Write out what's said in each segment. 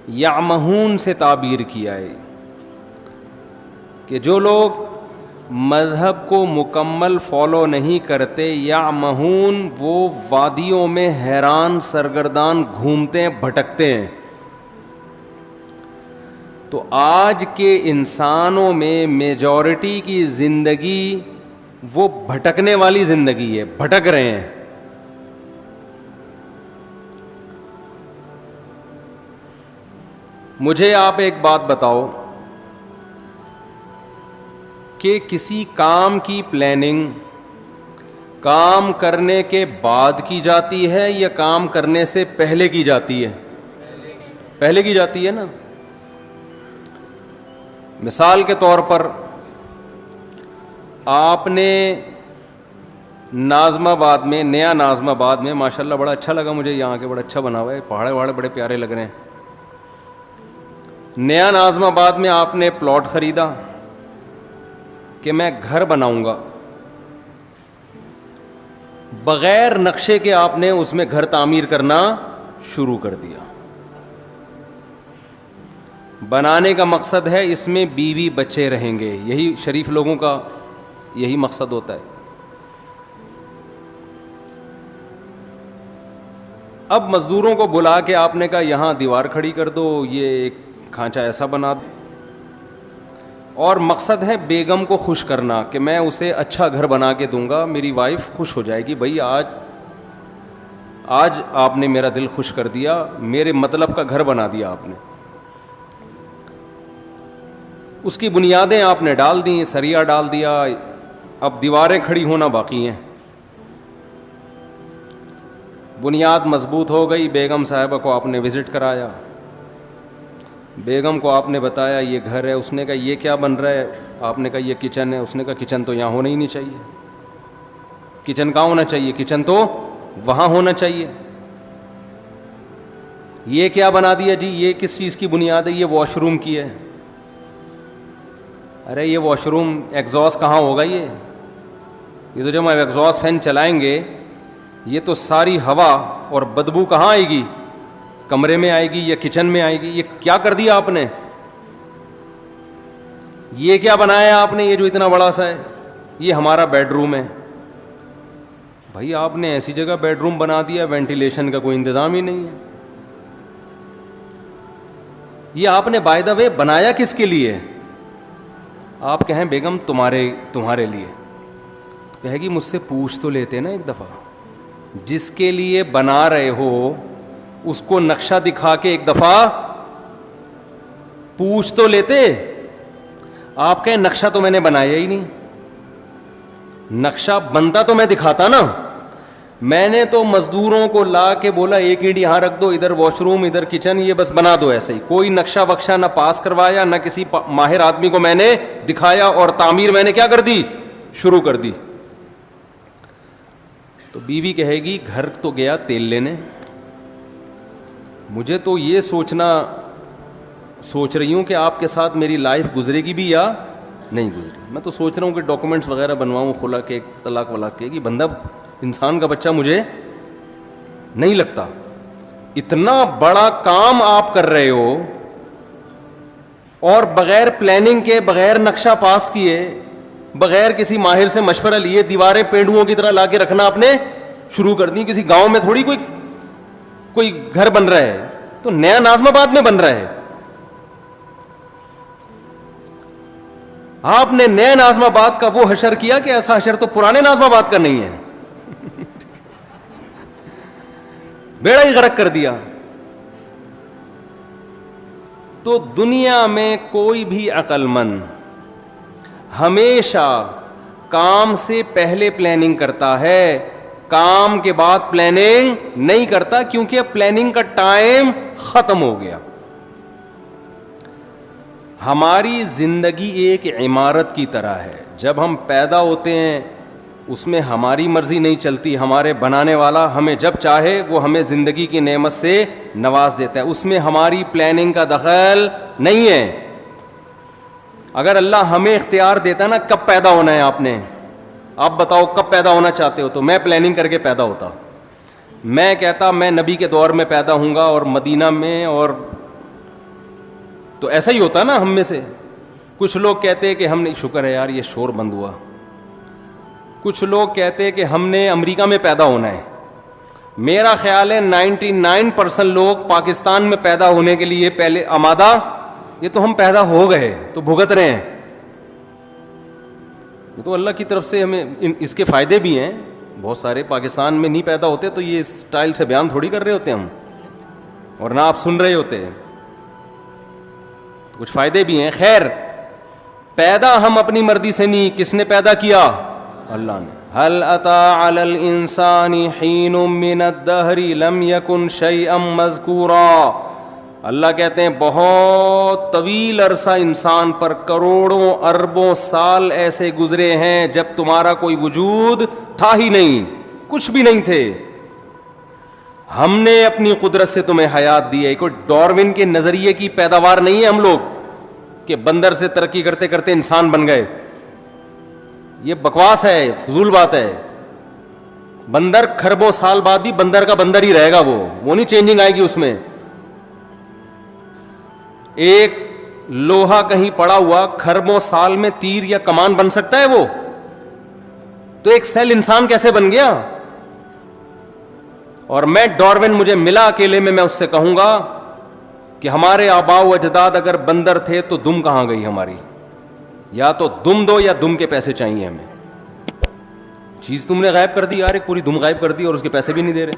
یعمہون سے تعبیر کیا ہے کہ جو لوگ مذہب کو مکمل فالو نہیں کرتے، یعمہون وہ وادیوں میں حیران سرگردان گھومتے ہیں، بھٹکتے ہیں. تو آج کے انسانوں میں میجورٹی کی زندگی وہ بھٹکنے والی زندگی ہے، بھٹک رہے ہیں. مجھے آپ ایک بات بتاؤ کہ کسی کام کی پلاننگ کام کرنے کے بعد کی جاتی ہے یا کام کرنے سے پہلے کی جاتی ہے؟ پہلے کی جاتی ہے نا. مثال کے طور پر آپ نے ناظم آباد میں، نیا ناظم آباد میں، ماشاءاللہ بڑا اچھا لگا مجھے، یہاں کے بڑا اچھا بنا ہوا ہے، پہاڑے وہاڑے بڑے پیارے لگ رہے ہیں. نیا ناظم آباد میں آپ نے پلاٹ خریدا کہ میں گھر بناؤں گا، بغیر نقشے کے آپ نے اس میں گھر تعمیر کرنا شروع کر دیا. بنانے کا مقصد ہے اس میں بیوی بچے رہیں گے، یہی شریف لوگوں کا یہی مقصد ہوتا ہے. اب مزدوروں کو بلا کے آپ نے کہا یہاں دیوار کھڑی کر دو، یہ ایک کھانچہ ایسا بنا دو، اور مقصد ہے بیگم کو خوش کرنا کہ میں اسے اچھا گھر بنا کے دوں گا، میری وائف خوش ہو جائے گی، بھائی آج آپ نے میرا دل خوش کر دیا، میرے مطلب کا گھر بنا دیا آپ نے. اس کی بنیادیں آپ نے ڈال دیں، سریا ڈال دیا، اب دیواریں کھڑی ہونا باقی ہیں. بنیاد مضبوط ہو گئی، بیگم صاحبہ کو آپ نے وزٹ کرایا، بیگم کو آپ نے بتایا یہ گھر ہے، اس نے کہا یہ کیا بن رہا ہے، آپ نے کہا یہ کچن ہے، اس نے کہا کچن تو یہاں ہونا ہی نہیں چاہیے، کچن کہاں ہونا چاہیے، کچن تو وہاں ہونا چاہیے. یہ کیا بنا دیا جی، یہ کس چیز کی بنیاد ہے، یہ واش روم کی ہے. ارے یہ واش روم ایگزاسٹ کہاں ہوگا، یہ تو جب ہم ایگزاسٹ فین چلائیں گے یہ تو ساری ہوا اور بدبو کہاں آئے گی، کمرے میں آئے گی یا کچن میں آئے گی. یہ کیا کر دیا آپ نے، یہ کیا بنایا آپ نے، یہ جو اتنا بڑا سا ہے یہ ہمارا بیڈ روم ہے. بھائی آپ نے ایسی جگہ بیڈ روم بنا دیا وینٹیلیشن کا کوئی انتظام ہی نہیں ہے. یہ آپ نے بائی دا وے بنایا کس کے لیے، آپ کہیں بیگم تمہارے لیے، تو کہے گی مجھ سے پوچھ تو لیتے نا ایک دفعہ، جس کے لیے بنا رہے ہو اس کو نقشہ دکھا کے ایک دفعہ پوچھ تو لیتے. آپ کہیں نقشہ تو میں نے بنایا ہی نہیں، نقشہ بنتا تو میں دکھاتا نا، میں نے تو مزدوروں کو لا کے بولا ایک اینٹ یہاں رکھ دو، ادھر واش روم ادھر کچن، یہ بس بنا دو ایسے ہی، کوئی نقشہ وقشہ نہ پاس کروایا، نہ کسی ماہر آدمی کو میں نے دکھایا، اور تعمیر میں نے کیا کر دی، شروع کر دی. تو بیوی کہے گی گھر تو گیا تیل لینے، مجھے تو یہ سوچ رہی ہوں کہ آپ کے ساتھ میری لائف گزرے گی بھی یا نہیں گزری. میں تو سوچ رہا ہوں کہ ڈاکومنٹس وغیرہ بنواؤں، خلا کے، طلاق ولاق کے، کہ بندہ انسان کا بچہ مجھے نہیں لگتا. اتنا بڑا کام آپ کر رہے ہو اور بغیر پلاننگ کے، بغیر نقشہ پاس کیے، بغیر کسی ماہر سے مشورہ لیے دیواریں پینڈوؤں کی طرح لا کے رکھنا آپ نے شروع کر دی. کسی گاؤں میں تھوڑی کوئی گھر بن رہا ہے، تو نیا ناظم آباد میں بن رہا ہے. آپ نے نیا ناظم آباد کا وہ حشر کیا کہ ایسا حشر تو پرانے ناظم آباد کا نہیں ہے، بیڑا ہی غرق کر دیا. تو دنیا میں کوئی بھی عقل مند ہمیشہ کام سے پہلے پلاننگ کرتا ہے، کام کے بعد پلاننگ نہیں کرتا، کیونکہ اب پلاننگ کا ٹائم ختم ہو گیا. ہماری زندگی ایک عمارت کی طرح ہے، جب ہم پیدا ہوتے ہیں اس میں ہماری مرضی نہیں چلتی، ہمارے بنانے والا ہمیں جب چاہے وہ ہمیں زندگی کی نعمت سے نواز دیتا ہے، اس میں ہماری پلاننگ کا دخل نہیں ہے. اگر اللہ ہمیں اختیار دیتا نا کب پیدا ہونا ہے آپ بتاؤ کب پیدا ہونا چاہتے ہو، تو میں پلاننگ کر کے پیدا ہوتا. میں کہتا میں نبی کے دور میں پیدا ہوں گا اور مدینہ میں اور تو ایسا ہی ہوتا نا ہم میں سے. کچھ لوگ کہتے ہیں کہ ہم نے, شکر ہے یار یہ شور بند ہوا, کچھ لوگ کہتے ہیں کہ ہم نے امریکہ میں پیدا ہونا ہے. میرا خیال ہے 99% لوگ پاکستان میں پیدا ہونے کے لیے پہلے آمادہ, یہ تو ہم پیدا ہو گئے تو بھگت رہے ہیں. یہ تو اللہ کی طرف سے ہمیں اس کے فائدے بھی ہیں. بہت سارے پاکستان میں نہیں پیدا ہوتے تو یہ اس اسٹائل سے بیان تھوڑی کر رہے ہوتے ہم, اور نہ آپ سن رہے ہوتے. کچھ فائدے بھی ہیں. خیر, پیدا ہم اپنی مرضی سے نہیں, کس نے پیدا کیا؟ اللہ نے. هل اتى على الانسان حين من الدهر لم يكن شيئا مذكورا. اللہ کہتے ہیں بہت طویل عرصہ انسان پر, کروڑوں اربوں سال ایسے گزرے ہیں جب تمہارا کوئی وجود تھا ہی نہیں, کچھ بھی نہیں تھے. ہم نے اپنی قدرت سے تمہیں حیات دی ہے. کوئی ڈاروین کے نظریے کی پیداوار نہیں ہے ہم لوگ کہ بندر سے ترقی کرتے کرتے انسان بن گئے. یہ بکواس ہے, فضول بات ہے. بندر کھربوں سال بعد بھی بندر کا بندر ہی رہے گا, وہ نہیں چینجنگ آئے گی اس میں. ایک لوہا کہیں پڑا ہوا کھربوں سال میں تیر یا کمان بن سکتا ہے وہ؟ تو ایک سیل انسان کیسے بن گیا؟ اور میں ڈاروین مجھے ملا اکیلے میں اس سے کہوں گا کہ ہمارے آباء و اجداد اگر بندر تھے تو دم کہاں گئی ہماری؟ یا تو دم دو یا دم کے پیسے چاہیے ہمیں. چیز تم نے غائب کر دی یار, ایک پوری دم غائب کر دی اور اس کے پیسے بھی نہیں دے رہے.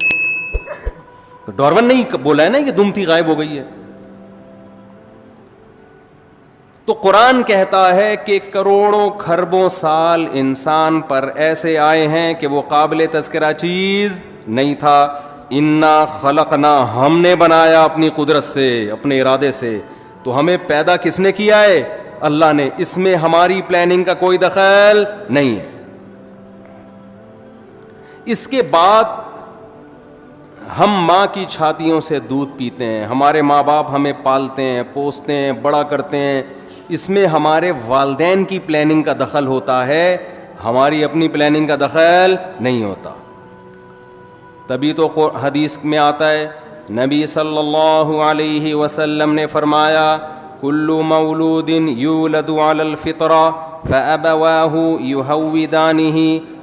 تو ڈاروین نہیں بولا ہے نا کہ دم تھی غائب ہو گئی ہے. تو قرآن کہتا ہے کہ کروڑوں کھربوں سال انسان پر ایسے آئے ہیں کہ وہ قابل تذکرہ چیز نہیں تھا. انا خلقنا, ہم نے بنایا اپنی قدرت سے, اپنے ارادے سے. تو ہمیں پیدا کس نے کیا ہے؟ اللہ نے. اس میں ہماری پلاننگ کا کوئی دخل نہیں ہے. اس کے بعد ہم ماں کی چھاتیوں سے دودھ پیتے ہیں, ہمارے ماں باپ ہمیں پالتے ہیں, پوستے ہیں, بڑا کرتے ہیں. اس میں ہمارے والدین کی پلاننگ کا دخل ہوتا ہے, ہماری اپنی پلاننگ کا دخل نہیں ہوتا. تبھی تو حدیث میں آتا ہے, نبی صلی اللہ علیہ وسلم نے فرمایا کل مولود یولد علی الفطرہ فابواہ یہودانہ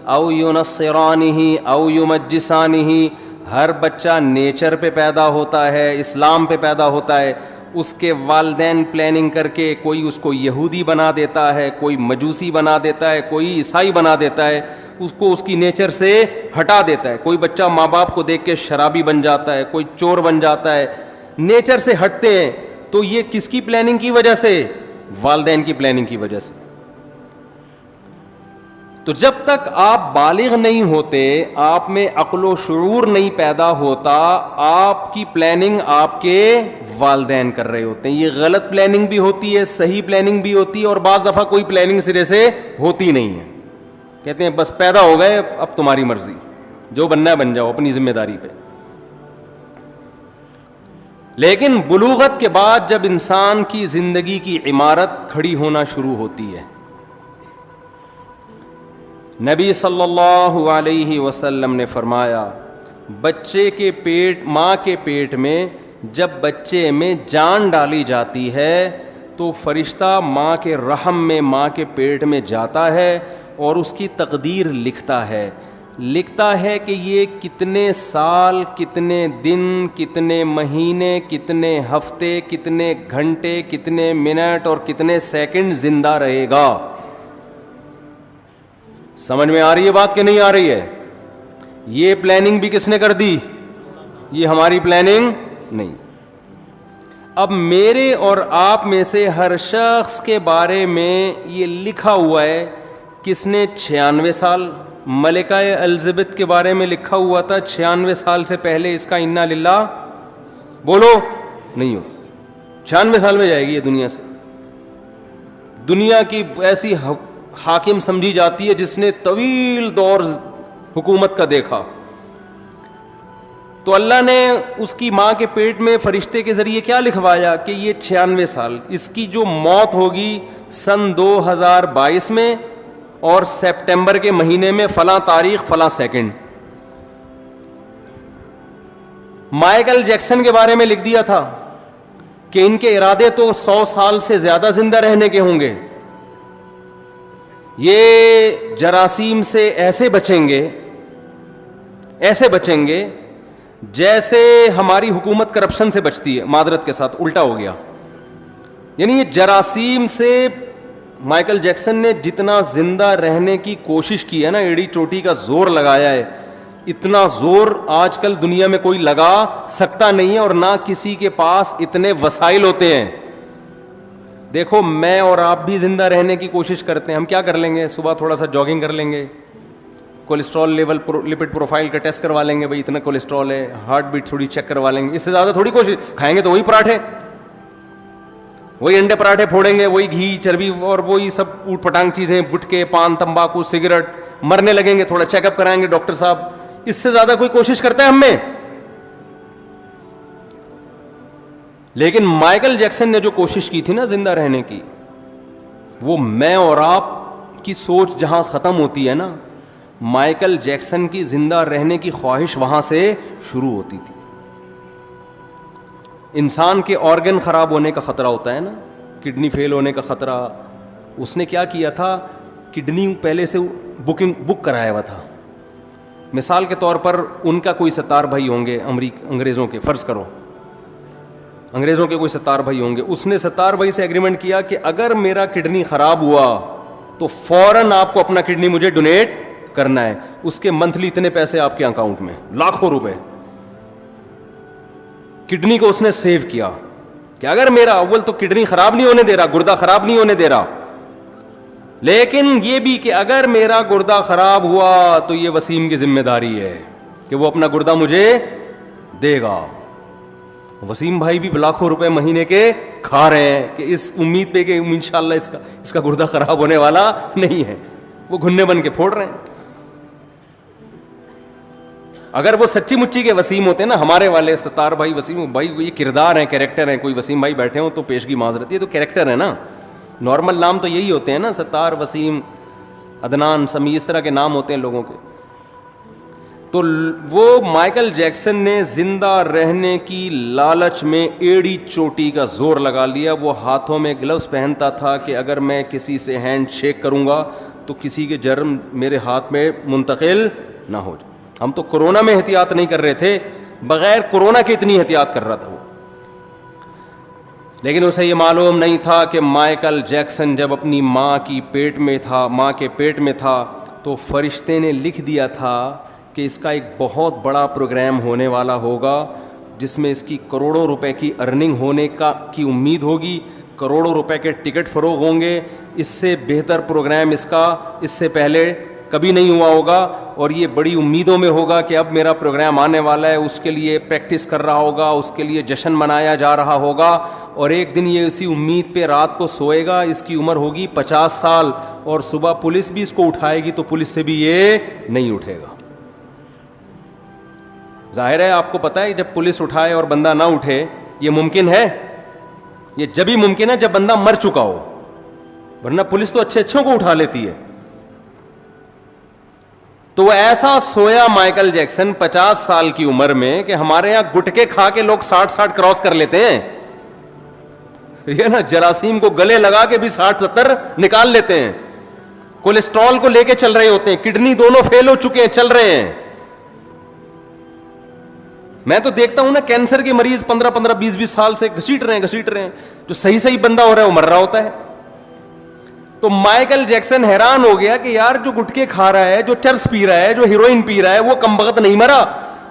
او ینصرانہ او یمجسانہ. ہر بچہ نیچر پہ پیدا ہوتا ہے, اسلام پہ پیدا ہوتا ہے. اس کے والدین پلاننگ کر کے کوئی اس کو یہودی بنا دیتا ہے, کوئی مجوسی بنا دیتا ہے, کوئی عیسائی بنا دیتا ہے, اس کو اس کی نیچر سے ہٹا دیتا ہے. کوئی بچہ ماں باپ کو دیکھ کے شرابی بن جاتا ہے, کوئی چور بن جاتا ہے, نیچر سے ہٹتے ہیں. تو یہ کس کی پلاننگ کی وجہ سے؟ والدین کی پلاننگ کی وجہ سے. تو جب تک آپ بالغ نہیں ہوتے, آپ میں عقل و شعور نہیں پیدا ہوتا, آپ کی پلاننگ آپ کے والدین کر رہے ہوتے ہیں. یہ غلط پلاننگ بھی ہوتی ہے, صحیح پلاننگ بھی ہوتی ہے, اور بعض دفعہ کوئی پلاننگ سرے سے ہوتی نہیں ہے. کہتے ہیں بس پیدا ہو گئے, اب تمہاری مرضی, جو بننا ہے بن جاؤ اپنی ذمہ داری پہ. لیکن بلوغت کے بعد جب انسان کی زندگی کی عمارت کھڑی ہونا شروع ہوتی ہے, نبی صلی اللہ علیہ وسلم نے فرمایا بچے کے پیٹ, ماں کے پیٹ میں جب بچے میں جان ڈالی جاتی ہے تو فرشتہ ماں کے رحم میں, ماں کے پیٹ میں جاتا ہے اور اس کی تقدیر لکھتا ہے کہ یہ کتنے سال, کتنے دن, کتنے مہینے, کتنے ہفتے, کتنے گھنٹے, کتنے منٹ اور کتنے سیکنڈ زندہ رہے گا. سمجھ میں آ رہی ہے بات کہ نہیں آ رہی ہے؟ یہ پلاننگ بھی کس نے کر دی؟ یہ ہماری پلاننگ نہیں. اب میرے اور آپ میں سے ہر شخص کے بارے میں یہ لکھا ہوا ہے. کس نے 96 سال, ملکہ الزبتھ کے بارے میں لکھا ہوا تھا 96 سال سے پہلے اس کا انا للہ بولو نہیں ہو. 96 سال میں جائے گی یہ دنیا سے. دنیا کی ایسی حاکم سمجھی جاتی ہے جس نے طویل دور حکومت کا دیکھا. تو اللہ نے اس کی ماں کے پیٹ میں فرشتے کے ذریعے کیا لکھوایا کہ یہ 96 سال, اس کی جو موت ہوگی سن 2022 میں اور سپٹمبر کے مہینے میں فلاں تاریخ فلاں سیکنڈ. مائیکل جیکسن کے بارے میں لکھ دیا تھا کہ ان کے ارادے تو 100 سال سے زیادہ زندہ رہنے کے ہوں گے. یہ جراثیم سے ایسے بچیں گے جیسے ہماری حکومت کرپشن سے بچتی ہے. معذرت کے ساتھ الٹا ہو گیا. یعنی یہ جراثیم سے مائیکل جیکسن نے جتنا زندہ رہنے کی کوشش کی ہے نا, ایڑی چوٹی کا زور لگایا ہے, اتنا زور آج کل دنیا میں کوئی لگا سکتا نہیں ہے, اور نہ کسی کے پاس اتنے وسائل ہوتے ہیں. دیکھو میں اور آپ بھی زندہ رہنے کی کوشش کرتے ہیں. ہم کیا کر لیں گے؟ صبح تھوڑا سا جاگنگ کر لیں گے, کولیسٹرول لیول لپڈ پروفائل کا ٹیسٹ کروا لیں گے, بھائی اتنا کولیسٹرول ہے, ہارٹ بیٹ تھوڑی چیک کروا لیں گے. اس سے زیادہ تھوڑی کوشش. کھائیں گے تو وہی پراٹھے, وہی انڈے پراٹھے پھوڑیں گے, وہی گھی چربی اور وہی سب اوٹ پٹانگ چیزیں, گٹکے پان تمباکو سگریٹ. مرنے لگیں گے, تھوڑا چیک اپ کرائیں گے ڈاکٹر صاحب. اس سے زیادہ کوئی کوشش کرتا ہے ہم میں؟ لیکن مائیکل جیکسن نے جو کوشش کی تھی نا زندہ رہنے کی, وہ میں اور آپ کی سوچ جہاں ختم ہوتی ہے نا, مائیکل جیکسن کی زندہ رہنے کی خواہش وہاں سے شروع ہوتی تھی. انسان کے آرگن خراب ہونے کا خطرہ ہوتا ہے نا, کڈنی فیل ہونے کا خطرہ. اس نے کیا کیا تھا, کڈنی پہلے سے بک کرایا ہوا تھا. مثال کے طور پر ان کا کوئی 70 بھائی ہوں گے انگریزوں کے, فرض کرو انگریزوں کے کوئی 70 بھائی ہوں گے. اس نے 70 بھائی سے ایگریمنٹ کیا کہ اگر میرا کڈنی خراب ہوا تو فوراً آپ کو اپنا کڈنی مجھے ڈونیٹ کرنا ہے. اس کے منتھلی اتنے پیسے آپ کے اکاؤنٹ میں, لاکھوں روپے. کڈنی کو اس نے سیو کیا کہ اگر میرا, اول تو کڈنی خراب نہیں ہونے دے رہا, گردہ خراب نہیں ہونے دے رہا, لیکن یہ بھی کہ اگر میرا گردہ خراب ہوا تو یہ وسیم کی ذمہ داری ہے کہ وہ اپنا گردہ مجھے دے گا. وسیم بھائی بھی لاکھوں روپے مہینے کے کھا رہے ہیں کہ اس امید پہ کہ انشاءاللہ اس کا گردہ خراب ہونے والا نہیں ہے. وہ گھنے بن کے پھوڑ رہے ہیں. اگر وہ سچی مچی کے وسیم ہوتے ہیں نا, ہمارے والے 70 بھائی وسیم بھائی, یہ کردار ہیں, کریکٹر ہیں. کوئی وسیم بھائی بیٹھے ہوں تو پیشگی معذرت, یہ تو کریکٹر ہے نا. نارمل نام تو یہی ہوتے ہیں نا, 70 وسیم عدنان سمی, اس طرح کے نام ہوتے ہیں لوگوں کے. تو وہ مائیکل جیکسن نے زندہ رہنے کی لالچ میں ایڑی چوٹی کا زور لگا لیا. وہ ہاتھوں میں گلوز پہنتا تھا کہ اگر میں کسی سے ہینڈ شیک کروں گا تو کسی کے جرم میرے ہاتھ میں منتقل نہ ہو جائے. ہم تو کورونا میں احتیاط نہیں کر رہے تھے, بغیر کورونا کے اتنی احتیاط کر رہا تھا وہ. لیکن اسے یہ معلوم نہیں تھا کہ مائیکل جیکسن جب اپنی ماں کے پیٹ میں تھا تو فرشتے نے لکھ دیا تھا کہ اس کا ایک بہت بڑا پروگرام ہونے والا ہوگا جس میں اس کی کروڑوں روپے کی ارننگ ہونے کی امید ہوگی, کروڑوں روپے کے ٹکٹ فروغ ہوں گے. اس سے بہتر پروگرام اس کا اس سے پہلے کبھی نہیں ہوا ہوگا, اور یہ بڑی امیدوں میں ہوگا کہ اب میرا پروگرام آنے والا ہے. اس کے لیے پریکٹس کر رہا ہوگا, اس کے لیے جشن منایا جا رہا ہوگا, اور ایک دن یہ اسی امید پہ رات کو سوئے گا. اس کی عمر ہوگی 50 سال, اور صبح پولیس بھی اس کو اٹھائے گی تو پولیس سے بھی یہ نہیں اٹھے گا. ظاہر ہے آپ کو پتہ ہے جب پولیس اٹھائے اور بندہ نہ اٹھے, یہ ممکن ہے؟ یہ جب ہی ممکن ہے جب بندہ مر چکا ہو, ورنہ پولیس تو اچھوں کو اٹھا لیتی ہے. تو ایسا سویا مائیکل جیکسن 50 سال کی عمر میں کہ ہمارے یہاں گٹکے کھا کے لوگ 60 کراس کر لیتے ہیں, یہ نا جراثیم کو گلے لگا کے بھی 60-70 نکال لیتے ہیں. کولیسٹرول کو لے کے چل رہے ہوتے ہیں, کڈنی دونوں فیل ہو چکے ہیں, چل رہے ہیں. میں تو دیکھتا ہوں نا کینسر کے مریض 15 20 سال سے گھسیٹ رہے ہیں. جو صحیح بندہ ہو رہا ہے وہ مر رہا ہوتا ہے. تو مائیکل جیکسن حیران ہو گیا کہ یار جو گٹکے کھا رہا ہے, جو چرس پی رہا ہے, جو ہیروئن پی رہا ہے, وہ کمبخت نہیں مرا,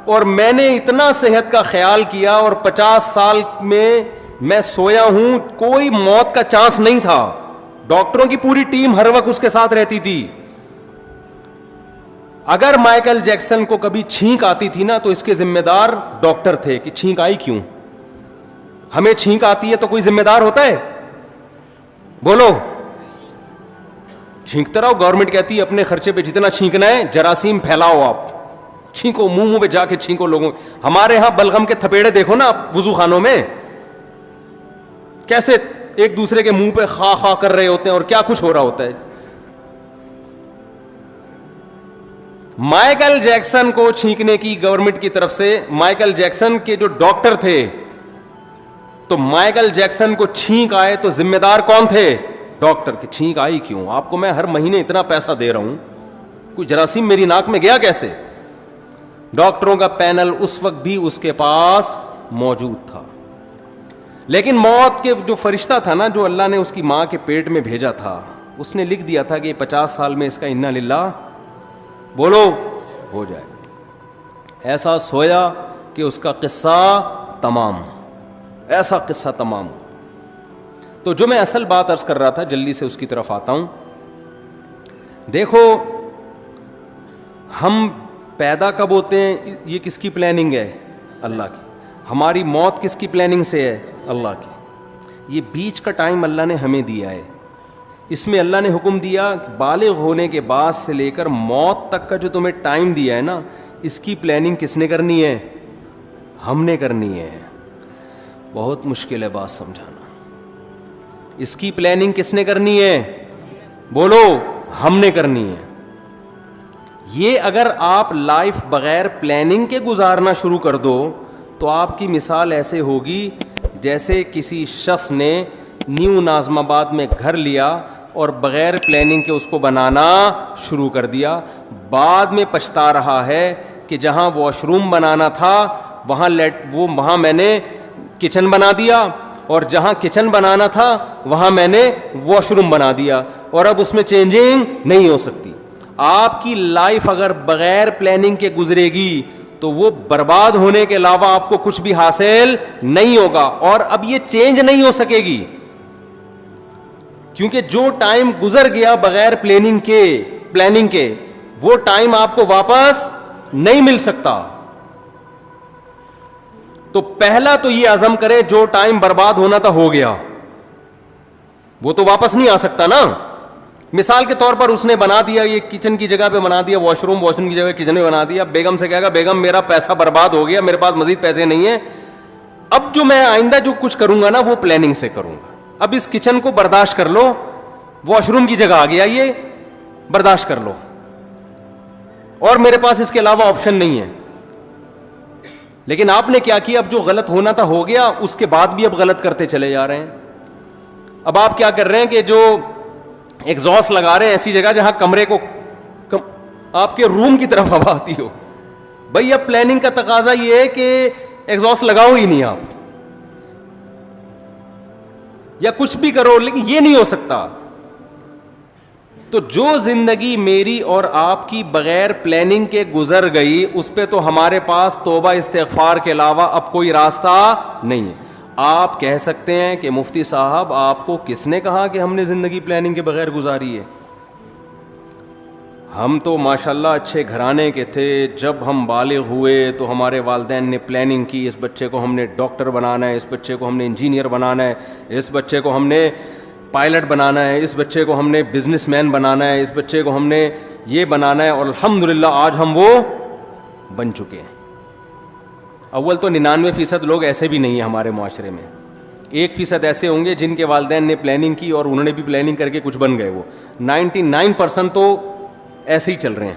اور میں نے اتنا صحت کا خیال کیا اور 50 سال میں سویا ہوں, کوئی موت کا چانس نہیں تھا. ڈاکٹروں کی پوری ٹیم ہر وقت اس کے ساتھ رہتی تھی. اگر مائیکل جیکسن کو کبھی چھینک آتی تھی نا تو اس کے ذمہ دار ڈاکٹر تھے کہ چھینک آئی کیوں. ہمیں چھینک آتی ہے تو کوئی ذمہ دار ہوتا ہے؟ بولو. چھینکتا رہو, گورنمنٹ کہتی ہے اپنے خرچے پہ جتنا چھینکنا ہے جراثیم پھیلاؤ, آپ چھینکو, منہ پہ جا کے چھینکو لوگوں. ہمارے ہاں بلغم کے تھپیڑے دیکھو نا آپ وضو خانوں میں, کیسے ایک دوسرے کے منہ پہ خا خا کر رہے ہوتے ہیں اور کیا کچھ ہو رہا ہوتا ہے. مائیکل جیکسن کو چھینکنے کی گورنمنٹ کی طرف سے, مائیکل جیکسن کے جو ڈاکٹر تھے تو مائیکل جیکسن کو چھینک آئے تو ذمہ دار کون تھے؟ ڈاکٹر. کی چھینک آئی کیوں؟ آپ کو میں ہر مہینے اتنا پیسہ دے رہا ہوں, کوئی جراثیم میری ناک میں گیا کیسے؟ ڈاکٹروں کا پینل اس وقت بھی اس کے پاس موجود تھا. لیکن موت کے جو فرشتہ تھا نا, جو اللہ نے اس کی ماں کے پیٹ میں بھیجا تھا, اس نے لکھ دیا تھا کہ 50 سال میں اس کا انا للہ بولو ہو جائے. ایسا سویا کہ اس کا قصہ تمام, ایسا قصہ تمام. تو جو میں اصل بات عرض کر رہا تھا, جلدی سے اس کی طرف آتا ہوں. دیکھو ہم پیدا کب ہوتے ہیں, یہ کس کی پلاننگ ہے؟ اللہ کی. ہماری موت کس کی پلاننگ سے ہے؟ اللہ کی. یہ بیچ کا ٹائم اللہ نے ہمیں دیا ہے. اس میں اللہ نے حکم دیا کہ بالغ ہونے کے بعد سے لے کر موت تک کا جو تمہیں ٹائم دیا ہے نا, اس کی پلاننگ کس نے کرنی ہے؟ ہم نے کرنی ہے. بہت مشکل ہے بات سمجھانا. اس کی پلاننگ کس نے کرنی ہے؟ بولو, ہم نے کرنی ہے. یہ اگر آپ لائف بغیر پلاننگ کے گزارنا شروع کر دو تو آپ کی مثال ایسے ہوگی جیسے کسی شخص نے نیو ناظم آباد میں گھر لیا اور بغیر پلاننگ کے اس کو بنانا شروع کر دیا. بعد میں پچھتا رہا ہے کہ جہاں واش روم بنانا تھا وہاں میں نے کچن بنا دیا, اور جہاں کچن بنانا تھا وہاں میں نے واش روم بنا دیا, اور اب اس میں چینجنگ نہیں ہو سکتی. آپ کی لائف اگر بغیر پلاننگ کے گزرے گی تو وہ برباد ہونے کے علاوہ آپ کو کچھ بھی حاصل نہیں ہوگا, اور اب یہ چینج نہیں ہو سکے گی, کیونکہ جو ٹائم گزر گیا بغیر پلاننگ کے وہ ٹائم آپ کو واپس نہیں مل سکتا. تو پہلا تو یہ عزم کرے جو ٹائم برباد ہونا تھا ہو گیا, وہ تو واپس نہیں آ سکتا نا. مثال کے طور پر اس نے بنا دیا, یہ کچن کی جگہ پہ بنا دیا واش روم کی جگہ کچن میں بنا دیا. بیگم سے کہے گا بیگم میرا پیسہ برباد ہو گیا, میرے پاس مزید پیسے نہیں ہیں, اب جو میں آئندہ جو کچھ کروں گا نا وہ پلاننگ سے کروں گا. اب اس کچن کو برداشت کر لو, واش روم کی جگہ آ گیا, یہ برداشت کر لو, اور میرے پاس اس کے علاوہ آپشن نہیں ہے. لیکن آپ نے کیا کیا, اب جو غلط ہونا تھا ہو گیا, اس کے بعد بھی اب غلط کرتے چلے جا رہے ہیں. اب آپ کیا کر رہے ہیں کہ جو ایگزاسٹ لگا رہے ہیں ایسی جگہ جہاں کمرے کو آپ کے روم کی طرف ہوا آتی ہو. بھائی اب پلاننگ کا تقاضا یہ ہے کہ ایگزاسٹ لگاؤ ہی نہیں آپ, یا کچھ بھی کرو, لیکن یہ نہیں ہو سکتا. تو جو زندگی میری اور آپ کی بغیر پلاننگ کے گزر گئی, اس پہ تو ہمارے پاس توبہ استغفار کے علاوہ اب کوئی راستہ نہیں ہے. آپ کہہ سکتے ہیں کہ مفتی صاحب آپ کو کس نے کہا کہ ہم نے زندگی پلاننگ کے بغیر گزاری ہے؟ ہم تو ماشاءاللہ اچھے گھرانے کے تھے, جب ہم بالغ ہوئے تو ہمارے والدین نے پلاننگ کی, اس بچے کو ہم نے ڈاکٹر بنانا ہے, اس بچے کو ہم نے انجینئر بنانا ہے, اس بچے کو ہم نے پائلٹ بنانا ہے, اس بچے کو ہم نے بزنس مین بنانا ہے, اس بچے کو ہم نے یہ بنانا ہے, اور الحمدللہ آج ہم وہ بن چکے ہیں. اول تو 99% لوگ ایسے بھی نہیں ہیں ہمارے معاشرے میں, 1% ایسے ہوں گے جن کے والدین نے پلاننگ کی اور انہوں نے بھی پلاننگ کر کے کچھ بن گئے. وہ 99% تو ایسے ہی چل رہے ہیں.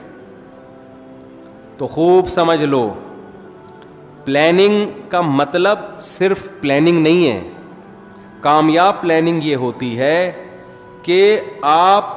تو خوب سمجھ لو, پلاننگ کا مطلب صرف پلاننگ نہیں ہے. کامیاب پلاننگ یہ ہوتی ہے کہ آپ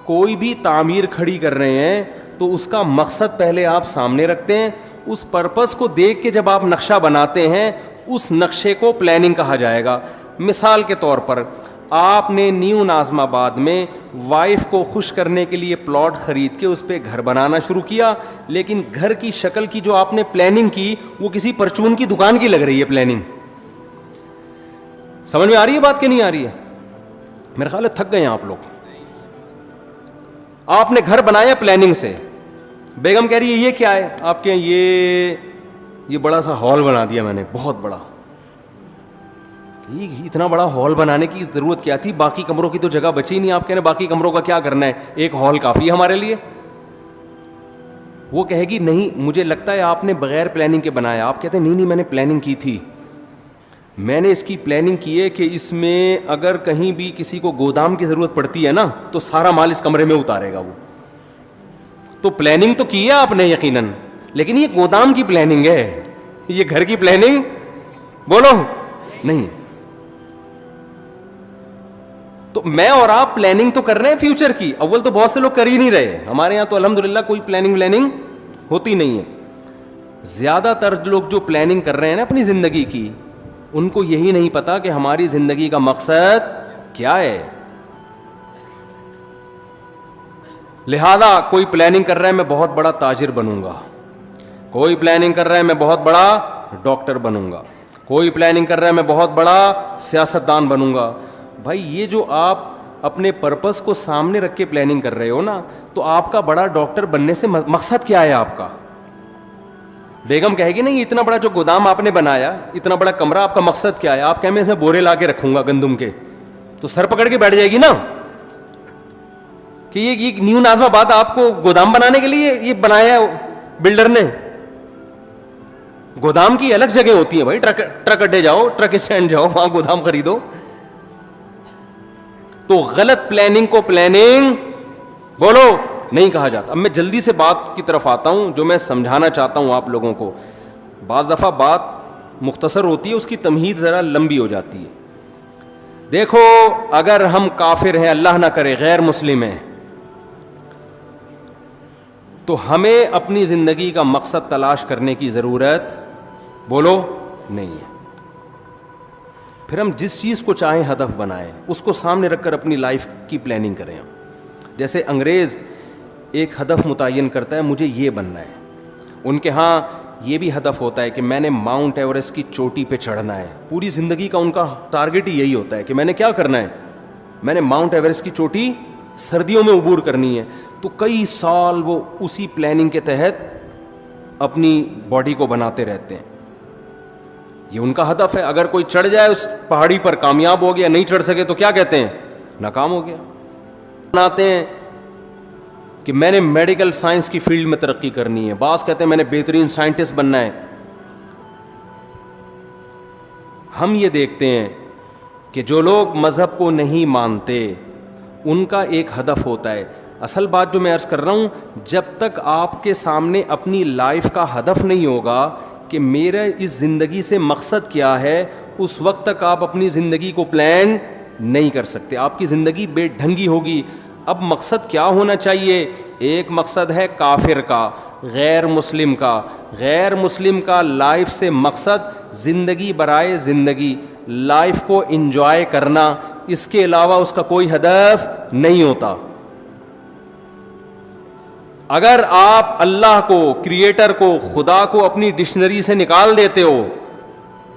کوئی بھی تعمیر کھڑی کر رہے ہیں تو اس کا مقصد پہلے آپ سامنے رکھتے ہیں, اس پرپس کو دیکھ کے جب آپ نقشہ بناتے ہیں اس نقشے کو پلاننگ کہا جائے گا. مثال کے طور پر آپ نے نیو ناظم آباد میں وائف کو خوش کرنے کے لیے پلاٹ خرید کے اس پہ گھر بنانا شروع کیا, لیکن گھر کی شکل کی جو آپ نے پلاننگ کی وہ کسی پرچون کی دکان کی لگ رہی ہے پلاننگ. سمجھ میں آ رہی ہے بات کہ نہیں آ رہی ہے؟ میرے خیال ہے تھک گئے ہیں آپ لوگ. آپ نے گھر بنایا پلاننگ سے, بیگم کہہ رہی ہے یہ کیا ہے آپ کے, یہ بڑا سا ہال بنا دیا میں نے, بہت بڑا. اتنا بڑا ہال بنانے کی ضرورت کیا تھی, باقی کمروں کی تو جگہ بچی نہیں. آپ کہہ رہے باقی کمروں کا کیا کرنا ہے, ایک ہال کافی ہے ہمارے لیے. وہ کہے گی نہیں مجھے لگتا ہے آپ نے بغیر پلاننگ کے بنایا. آپ کہتے ہیں نہیں میں نے پلاننگ کی تھی, میں نے اس کی پلاننگ کی ہے کہ اس میں اگر کہیں بھی کسی کو گودام کی ضرورت پڑتی ہے نا تو سارا مال اس کمرے میں اتارے گا وہ. تو پلاننگ تو کی ہے آپ نے یقیناً, لیکن یہ گودام کی پلاننگ ہے, یہ گھر کی پلاننگ بولو نہیں. تو میں اور آپ پلاننگ تو کر رہے ہیں فیوچر کی, اول تو بہت سے لوگ کر ہی نہیں رہے. ہمارے یہاں تو الحمدللہ کوئی پلاننگ ہوتی نہیں ہے. زیادہ تر لوگ جو پلاننگ کر رہے ہیں نا اپنی زندگی کی, ان کو یہی نہیں پتا کہ ہماری زندگی کا مقصد کیا ہے. لہذا کوئی پلاننگ کر رہا ہے میں بہت بڑا تاجر بنوں گا, کوئی پلاننگ کر رہا ہے میں بہت بڑا ڈاکٹر بنوں گا, کوئی پلاننگ کر رہا ہے میں بہت بڑا سیاستدان بنوں گا. بھائی یہ جو آپ اپنے پرپس کو سامنے رکھ کے پلاننگ کر رہے ہو نا, تو آپ کا بڑا ڈاکٹر بننے سے مقصد کیا ہے آپ کا؟ بیگم کہے گی نہیں اتنا بڑا جو گودام آپ نے بنایا, اتنا بڑا کمرہ, آپ کا مقصد کیا ہے؟ آپ کہیں میں اس میں بورے لا کے رکھوں گا گندم کے, تو سر پکڑ کے بیٹھ جائے گی نا کہ یہ نیو نازم آباد آپ کو گودام بنانے کے لیے یہ بنایا ہے بلڈر نے. گودام کی الگ جگہ ہوتی ہے بھائی, ٹرک اڈے جاؤ, ٹرک اسٹینڈ جاؤ, وہاں گودام خریدو. تو غلط پلاننگ کو پلاننگ بولو نہیں کہا جاتا. اب میں جلدی سے بات کی طرف آتا ہوں جو میں سمجھانا چاہتا ہوں آپ لوگوں کو. بعض دفعہ بات مختصر ہوتی ہے, اس کی تمہید ذرا لمبی ہو جاتی ہے. دیکھو اگر ہم کافر ہیں, اللہ نہ کرے غیر مسلم ہیں, تو ہمیں اپنی زندگی کا مقصد تلاش کرنے کی ضرورت بولو نہیں ہے. پھر ہم جس چیز کو چاہیں ہدف بنائیں, اس کو سامنے رکھ کر اپنی لائف کی پلاننگ کریں. جیسے انگریز ایک ہدف متعین کرتا ہے, مجھے یہ بننا ہے. ان کے ہاں یہ بھی ہدف ہوتا ہے کہ میں نے ماؤنٹ ایوریسٹ کی چوٹی پہ چڑھنا ہے. پوری زندگی کا ان کا ٹارگٹ ہی یہی ہوتا ہے کہ میں نے کیا کرنا ہے, میں نے ماؤنٹ ایوریسٹ کی چوٹی سردیوں میں عبور کرنی ہے. تو کئی سال وہ اسی پلاننگ کے تحت اپنی باڈی کو بناتے رہتے ہیں. یہ ان کا ہدف ہے. اگر کوئی چڑھ جائے اس پہاڑی پر, کامیاب ہو گیا, نہیں چڑھ سکے تو کیا کہتے ہیں, ناکام ہو گیا. بناتے ہیں کہ میں نے میڈیکل سائنس کی فیلڈ میں ترقی کرنی ہے, بعض کہتے ہیں میں نے بہترین سائنٹسٹ بننا ہے. ہم یہ دیکھتے ہیں کہ جو لوگ مذہب کو نہیں مانتے ان کا ایک ہدف ہوتا ہے. اصل بات جو میں عرض کر رہا ہوں, جب تک آپ کے سامنے اپنی لائف کا ہدف نہیں ہوگا کہ میرا اس زندگی سے مقصد کیا ہے, اس وقت تک آپ اپنی زندگی کو پلان نہیں کر سکتے. آپ کی زندگی بے ڈھنگی ہوگی. اب مقصد کیا ہونا چاہیے؟ ایک مقصد ہے کافر کا, غیر مسلم کا. غیر مسلم کا لائف سے مقصد زندگی برائے زندگی, لائف کو انجوائے کرنا, اس کے علاوہ اس کا کوئی ہدف نہیں ہوتا. اگر آپ اللہ کو, کریٹر کو, خدا کو اپنی ڈکشنری سے نکال دیتے ہو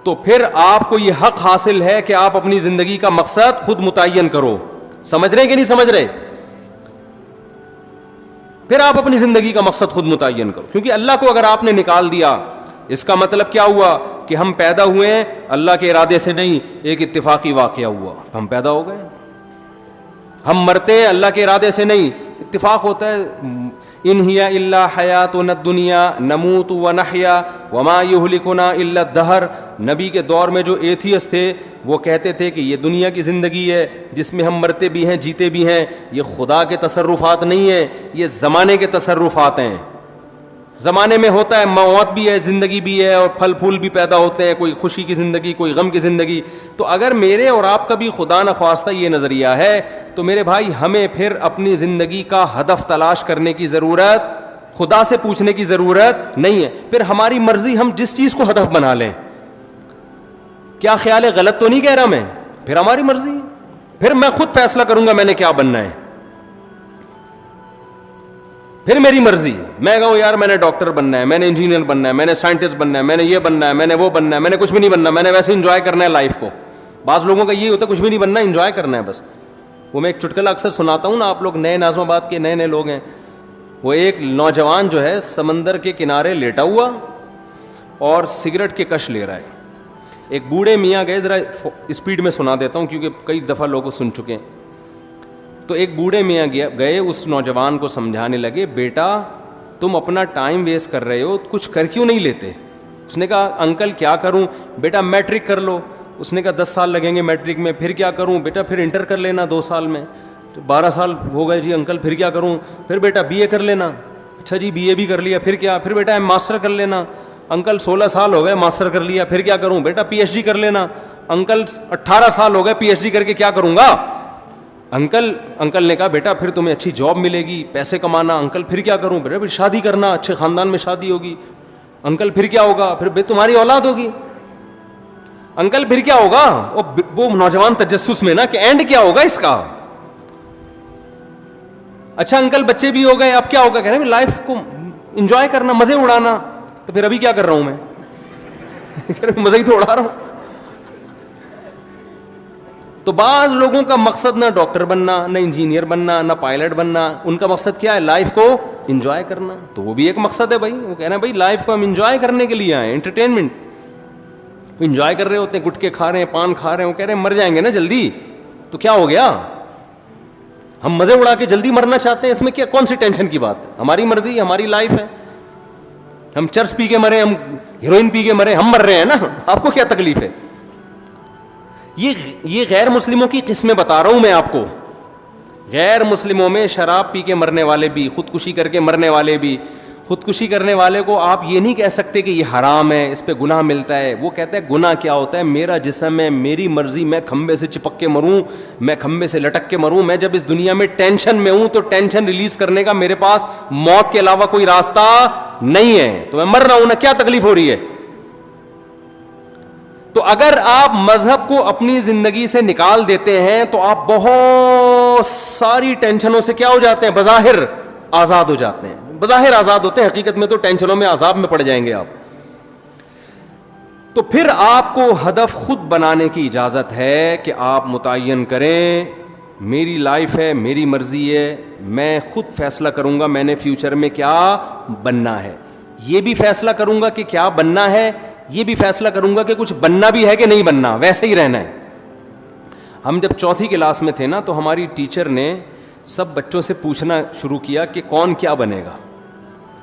تو پھر آپ کو یہ حق حاصل ہے کہ آپ اپنی زندگی کا مقصد خود متعین کرو. سمجھ رہے کہ نہیں سمجھ رہے؟ پھر آپ اپنی زندگی کا مقصد خود متعین کرو, کیونکہ اللہ کو اگر آپ نے نکال دیا, اس کا مطلب کیا ہوا کہ ہم پیدا ہوئے ہیں اللہ کے ارادے سے نہیں, ایک اتفاقی واقعہ ہوا, ہم پیدا ہو گئے. ہم مرتے ہیں اللہ کے ارادے سے نہیں, اتفاق ہوتا ہے. ان ہی الا حیاتنا الدنیا نموت ونحیا وما یہلکنا الا الدہر. نبی کے دور میں جو ایتھیسٹ تھے وہ کہتے تھے کہ یہ دنیا کی زندگی ہے جس میں ہم مرتے بھی ہیں جیتے بھی ہیں, یہ خدا کے تصرفات نہیں ہیں, یہ زمانے کے تصرفات ہیں. زمانے میں ہوتا ہے, موت بھی ہے, زندگی بھی ہے, اور پھل پھول بھی پیدا ہوتے ہیں, کوئی خوشی کی زندگی, کوئی غم کی زندگی. تو اگر میرے اور آپ کا بھی خدا نخواستہ یہ نظریہ ہے تو میرے بھائی ہمیں پھر اپنی زندگی کا ہدف تلاش کرنے کی ضرورت, خدا سے پوچھنے کی ضرورت نہیں ہے. پھر ہماری مرضی ہم جس چیز کو ہدف بنا لیں. کیا خیال ہے, غلط تو نہیں کہہ رہا میں؟ پھر ہماری مرضی, پھر میں خود فیصلہ کروں گا میں نے کیا بننا ہے, پھر میری مرضی. میں کہوں یار میں نے ڈاکٹر بننا ہے, میں نے انجینئر بننا ہے, میں نے سائنٹسٹ بننا ہے, میں نے یہ بننا ہے, میں نے وہ بننا ہے, میں نے کچھ بھی نہیں بننا, میں نے ویسے انجوائے کرنا ہے لائف کو. بعض لوگوں کا یہ ہوتا ہے کچھ بھی نہیں بننا, انجوائے کرنا ہے بس. وہ میں ایک چٹکلا اکثر سناتا ہوں نا, آپ لوگ نئے نازم آباد کے نئے لوگ ہیں. وہ ایک نوجوان جو ہے سمندر کے کنارے لیٹا ہوا اور سگریٹ کے کش لے رہا ہے. ایک بوڑھے میاں گئے, ذرا اسپیڈ میں سنا دیتا ہوں کیونکہ کئی دفعہ لوگ سن چکے ہیں. تو ایک بوڑھے میاں گئے اس نوجوان کو سمجھانے لگے, بیٹا تم اپنا ٹائم ویسٹ کر رہے ہو, کچھ کر کیوں نہیں لیتے؟ اس نے کہا انکل کیا کروں؟ بیٹا میٹرک کر لو. اس نے کہا 10 سال لگیں گے میٹرک میں. پھر کیا کروں؟ بیٹا پھر انٹر کر لینا 2 سال میں. 12 سال ہو گئے جی انکل, پھر کیا کروں؟ پھر بیٹا بی اے کر لینا. اچھا جی بی اے بھی کر لیا, پھر کیا؟ پھر بیٹا ماسٹر کر لینا. انکل 16 سال ہو گئے ماسٹر کر لیا, پھر کیا کروں؟ بیٹا پی ایچ ڈی کر لینا. انکل 18 سال ہو گئے پی ایچ ڈی کر کے کیا کروں گا؟ انکل نے کہا بیٹا پھر تمہیں اچھی جاب ملے گی, پیسے کمانا. انکل پھر کیا کروں؟ بیٹا پھر شادی کرنا, اچھے خاندان میں شادی ہوگی. انکل پھر کیا ہوگا؟ پھر تمہاری اولاد ہوگی. انکل پھر کیا ہوگا؟ وہ نوجوان تجسس میں نا کہ اینڈ کیا ہوگا اس کا. اچھا انکل بچے بھی ہو گئے, اب کیا ہوگا؟ کہہ رہے ہیں لائف کو انجوائے کرنا, مزے اڑانا. تو پھر ابھی کیا کر رہا ہوں میں؟ مزے ہی تو اڑا رہا ہوں. تو بعض لوگوں کا مقصد نہ ڈاکٹر بننا, نہ انجینئر بننا, نہ پائلٹ بننا, ان کا مقصد کیا ہے؟ لائف کو انجوائے کرنا. تو وہ بھی ایک مقصد ہے بھائی. وہ کہہ رہے ہیں بھائی لائف کو ہم انجوائے کرنے کے لیے آئے, انٹرٹینمنٹ. انجوائے کر رہے ہوتے ہیں, گٹکے کھا رہے ہیں, پان کھا رہے ہیں. وہ کہہ رہے ہیں مر جائیں گے نا جلدی, تو کیا ہو گیا؟ ہم مزے اڑا کے جلدی مرنا چاہتے ہیں, اس میں کیا کون سی ٹینشن کی بات ہے؟ ہماری مرضی, ہماری لائف ہے. ہم چرس پی کے مرے, ہم ہیروئن پی کے مرے, ہم مر رہے ہیں نا, آپ کو کیا تکلیف ہے؟ یہ غیر مسلموں کی قسمیں بتا رہا ہوں میں آپ کو. غیر مسلموں میں شراب پی کے مرنے والے بھی, خودکشی کر کے مرنے والے بھی. خودکشی کرنے والے کو آپ یہ نہیں کہہ سکتے کہ یہ حرام ہے, اس پہ گناہ ملتا ہے. وہ کہتا ہے گناہ کیا ہوتا ہے؟ میرا جسم ہے, میری مرضی, میں کھمبے سے چپک کے مروں, میں کھمبے سے لٹک کے مروں. میں جب اس دنیا میں ٹینشن میں ہوں تو ٹینشن ریلیز کرنے کا میرے پاس موت کے علاوہ کوئی راستہ نہیں ہے, تو میں مر رہا ہوں نا, کیا تکلیف ہو رہی ہے؟ تو اگر آپ مذہب کو اپنی زندگی سے نکال دیتے ہیں تو آپ بہت ساری ٹینشنوں سے کیا ہو جاتے ہیں؟ بظاہر آزاد ہو جاتے ہیں. بظاہر آزاد ہوتے ہیں, حقیقت میں تو ٹینشنوں میں عذاب میں پڑ جائیں گے آپ. تو پھر آپ کو ہدف خود بنانے کی اجازت ہے کہ آپ متعین کریں میری لائف ہے, میری مرضی ہے, میں خود فیصلہ کروں گا میں نے فیوچر میں کیا بننا ہے. یہ بھی فیصلہ کروں گا کہ کیا بننا ہے, یہ بھی فیصلہ کروں گا کہ کچھ بننا بھی ہے کہ نہیں بننا, ویسے ہی رہنا ہے. ہم جب چوتھی کلاس میں تھے نا, تو ہماری ٹیچر نے سب بچوں سے پوچھنا شروع کیا کہ کون کیا بنے گا.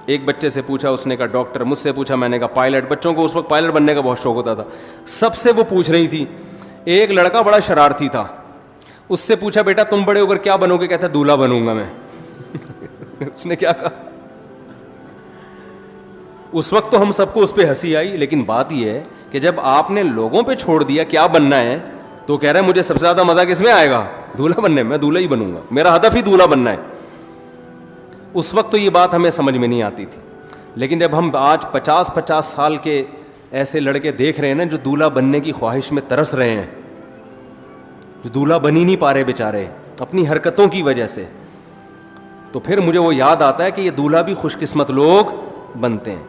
ایک بچے سے پوچھا, اس نے کہا ڈاکٹر. مجھ سے پوچھا, میں نے کہا پائلٹ. بچوں کو اس وقت پائلٹ بننے کا بہت شوق ہوتا تھا, سب سے وہ پوچھ رہی تھی. ایک لڑکا بڑا شرارتی تھا, اس سے پوچھا بیٹا تم بڑے ہو کر کیا بنو گے؟ کہتا ہے دولہا بنوں گا میں. اس نے کیا کہا؟ اس وقت تو ہم سب کو اس پہ ہنسی آئی, لیکن بات یہ ہے کہ جب آپ نے لوگوں پہ چھوڑ دیا کیا بننا ہے, تو کہہ رہا ہے مجھے سب سے زیادہ مزہ کس میں آئے گا؟ دولہا بننے میں. میں دولہا ہی بنوں گا, میرا ہدف ہی دولہا بننا ہے. اس وقت تو یہ بات ہمیں سمجھ میں نہیں آتی تھی, لیکن جب ہم آج 50 سال کے ایسے لڑکے دیکھ رہے ہیں نا جو دولہا بننے کی خواہش میں ترس رہے ہیں, جو دولہا بن ہی نہیں پا رہے بیچارے اپنی حرکتوں کی وجہ سے, تو پھر مجھے وہ یاد آتا ہے کہ یہ دولہا بھی خوش قسمت لوگ بنتے ہیں.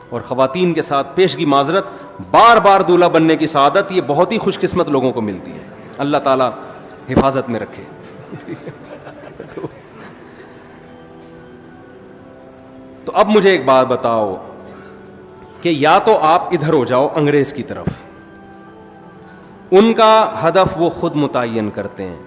اور خواتین کے ساتھ پیشگی معذرت, بار بار دولہا بننے کی سعادت یہ بہت ہی خوش قسمت لوگوں کو ملتی ہے. اللہ تعالیٰ حفاظت میں رکھے. تو اب مجھے ایک بات بتاؤ کہ یا تو آپ ادھر ہو جاؤ انگریز کی طرف, ان کا ہدف وہ خود متعین کرتے ہیں,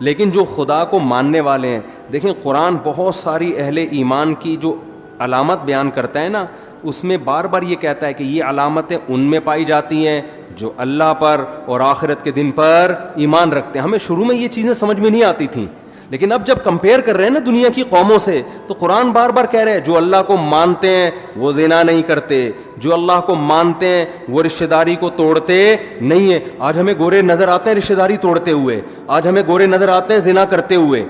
لیکن جو خدا کو ماننے والے ہیں, دیکھیں قرآن بہت ساری اہل ایمان کی جو علامت بیان کرتا ہے نا, اس میں بار بار یہ کہتا ہے کہ یہ علامتیں ان میں پائی جاتی ہیں جو اللہ پر اور آخرت کے دن پر ایمان رکھتے ہیں. ہمیں شروع میں یہ چیزیں سمجھ میں نہیں آتی تھیں, لیکن اب جب کمپیئر کر رہے ہیں نا دنیا کی قوموں سے, تو قرآن بار بار کہہ رہے ہیں جو اللہ کو مانتے ہیں وہ زنا نہیں کرتے, جو اللہ کو مانتے ہیں وہ رشتہ داری کو توڑتے نہیں ہیں. آج ہمیں گورے نظر آتے ہیں رشتہ داری توڑتے ہوئے, آج ہمیں گورے نظر آتے ہیں زنا کرتے ہوئے.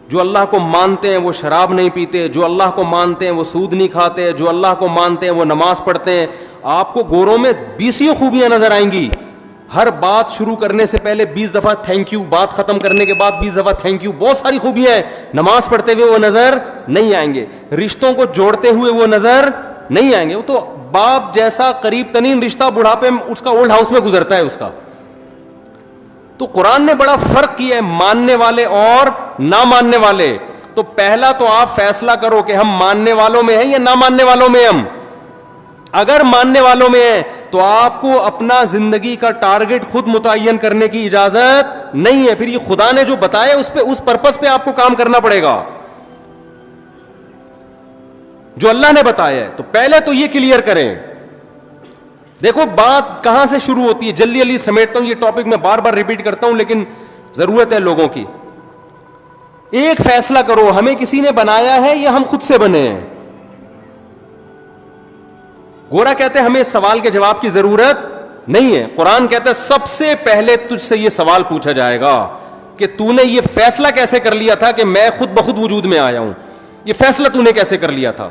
جو اللہ کو مانتے ہیں وہ شراب نہیں پیتے, جو اللہ کو مانتے ہیں وہ سود نہیں کھاتے, جو اللہ کو مانتے ہیں وہ نماز پڑھتے ہیں. آپ کو گوروں میں 20 خوبیاں نظر آئیں گی. ہر بات شروع کرنے سے پہلے 20 دفعہ تھینک یو, بات ختم کرنے کے بعد 20 دفعہ تھینک یو. بہت ساری خوبیاں ہیں. نماز پڑھتے ہوئے وہ نظر نہیں آئیں گے, رشتوں کو جوڑتے ہوئے وہ نظر نہیں آئیں گے. وہ تو باپ جیسا قریب ترین رشتہ بڑھاپے میں اس کا اولڈ ہاؤس میں گزرتا ہے اس کا. تو قرآن نے بڑا فرق کیا ہے ماننے والے اور نہ ماننے والے. تو پہلا تو آپ فیصلہ کرو کہ ہم ماننے والوں میں ہیں یا نہ ماننے والوں میں. ہم اگر ماننے والوں میں ہیں تو آپ کو اپنا زندگی کا ٹارگٹ خود متعین کرنے کی اجازت نہیں ہے. پھر یہ خدا نے جو بتایا اس پہ, اس پرپس پہ آپ کو کام کرنا پڑے گا جو اللہ نے بتایا ہے. تو پہلے تو یہ کلیئر کریں. دیکھو بات کہاں سے شروع ہوتی ہے, جلدی جلدی سمیٹتا ہوں, یہ ٹاپک میں بار بار ریپیٹ کرتا ہوں لیکن ضرورت ہے لوگوں کی. ایک فیصلہ کرو, ہمیں کسی نے بنایا ہے یا ہم خود سے بنے ہیں. گورا کہتے ہیں ہمیں اس سوال کے جواب کی ضرورت نہیں ہے. قرآن کہتا ہے سب سے پہلے تجھ سے یہ سوال پوچھا جائے گا کہ تو نے یہ فیصلہ کیسے کر لیا تھا کہ میں خود بخود وجود میں آیا ہوں, یہ فیصلہ تو نے کیسے کر لیا تھا.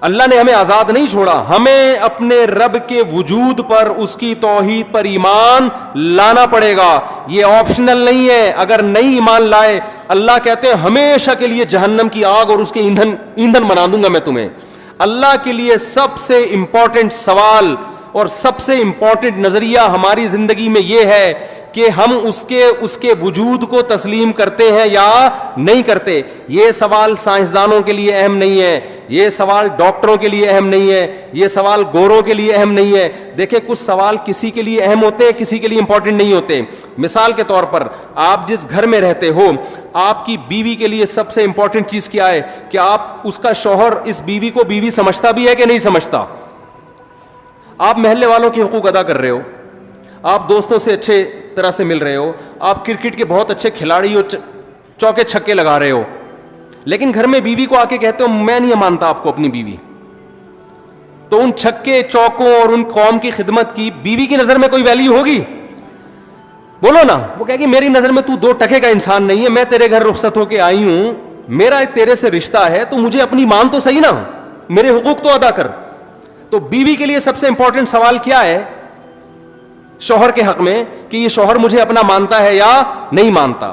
اللہ نے ہمیں آزاد نہیں چھوڑا, ہمیں اپنے رب کے وجود پر, اس کی توحید پر ایمان لانا پڑے گا. یہ آپشنل نہیں ہے. اگر نہیں ایمان لائے, اللہ کہتے ہیں ہمیشہ کے لیے جہنم کی آگ اور اس کے ایندھن بنا دوں گا میں تمہیں. اللہ کے لیے سب سے امپورٹنٹ سوال اور سب سے امپورٹنٹ نظریہ ہماری زندگی میں یہ ہے کہ ہم اس کے وجود کو تسلیم کرتے ہیں یا نہیں کرتے. یہ سوال سائنسدانوں کے لیے اہم نہیں ہے, یہ سوال ڈاکٹروں کے لیے اہم نہیں ہے, یہ سوال گوروں کے لیے اہم نہیں ہے. دیکھیں کچھ سوال کسی کے لیے اہم ہوتے ہیں, کسی کے لیے امپورٹنٹ نہیں ہوتے. مثال کے طور پر آپ جس گھر میں رہتے ہو, آپ کی بیوی کے لیے سب سے امپورٹنٹ چیز کیا ہے کہ آپ اس کا شوہر اس بیوی کو بیوی سمجھتا بھی ہے کہ نہیں سمجھتا. آپ محلے والوں کے حقوق ادا کر رہے ہو, آپ دوستوں سے اچھے طرح سے مل رہے ہو, آپ کرکٹ کے بہت اچھے کھلاڑی ہو, چوکے چھکے لگا رہے ہو, لیکن گھر میں بیوی کو آ کے کہتے ہو میں نہیں مانتا آپ کو اپنی بیوی, تو ان چھکے چوکوں اور ان قوم کی خدمت کی بیوی کی نظر میں کوئی ویلیو ہوگی؟ بولو نا. وہ کہے گی میری نظر میں تو 2 ٹکے کا انسان نہیں ہے, میں تیرے گھر رخصت ہو کے آئی ہوں, میرا تیرے سے رشتہ ہے, تو مجھے اپنی مان تو صحیح نا, میرے حقوق تو ادا کر. تو بیوی کے لیے سب سے امپورٹنٹ سوال کیا ہے شوہر کے حق میں کہ یہ شوہر مجھے اپنا مانتا ہے یا نہیں مانتا.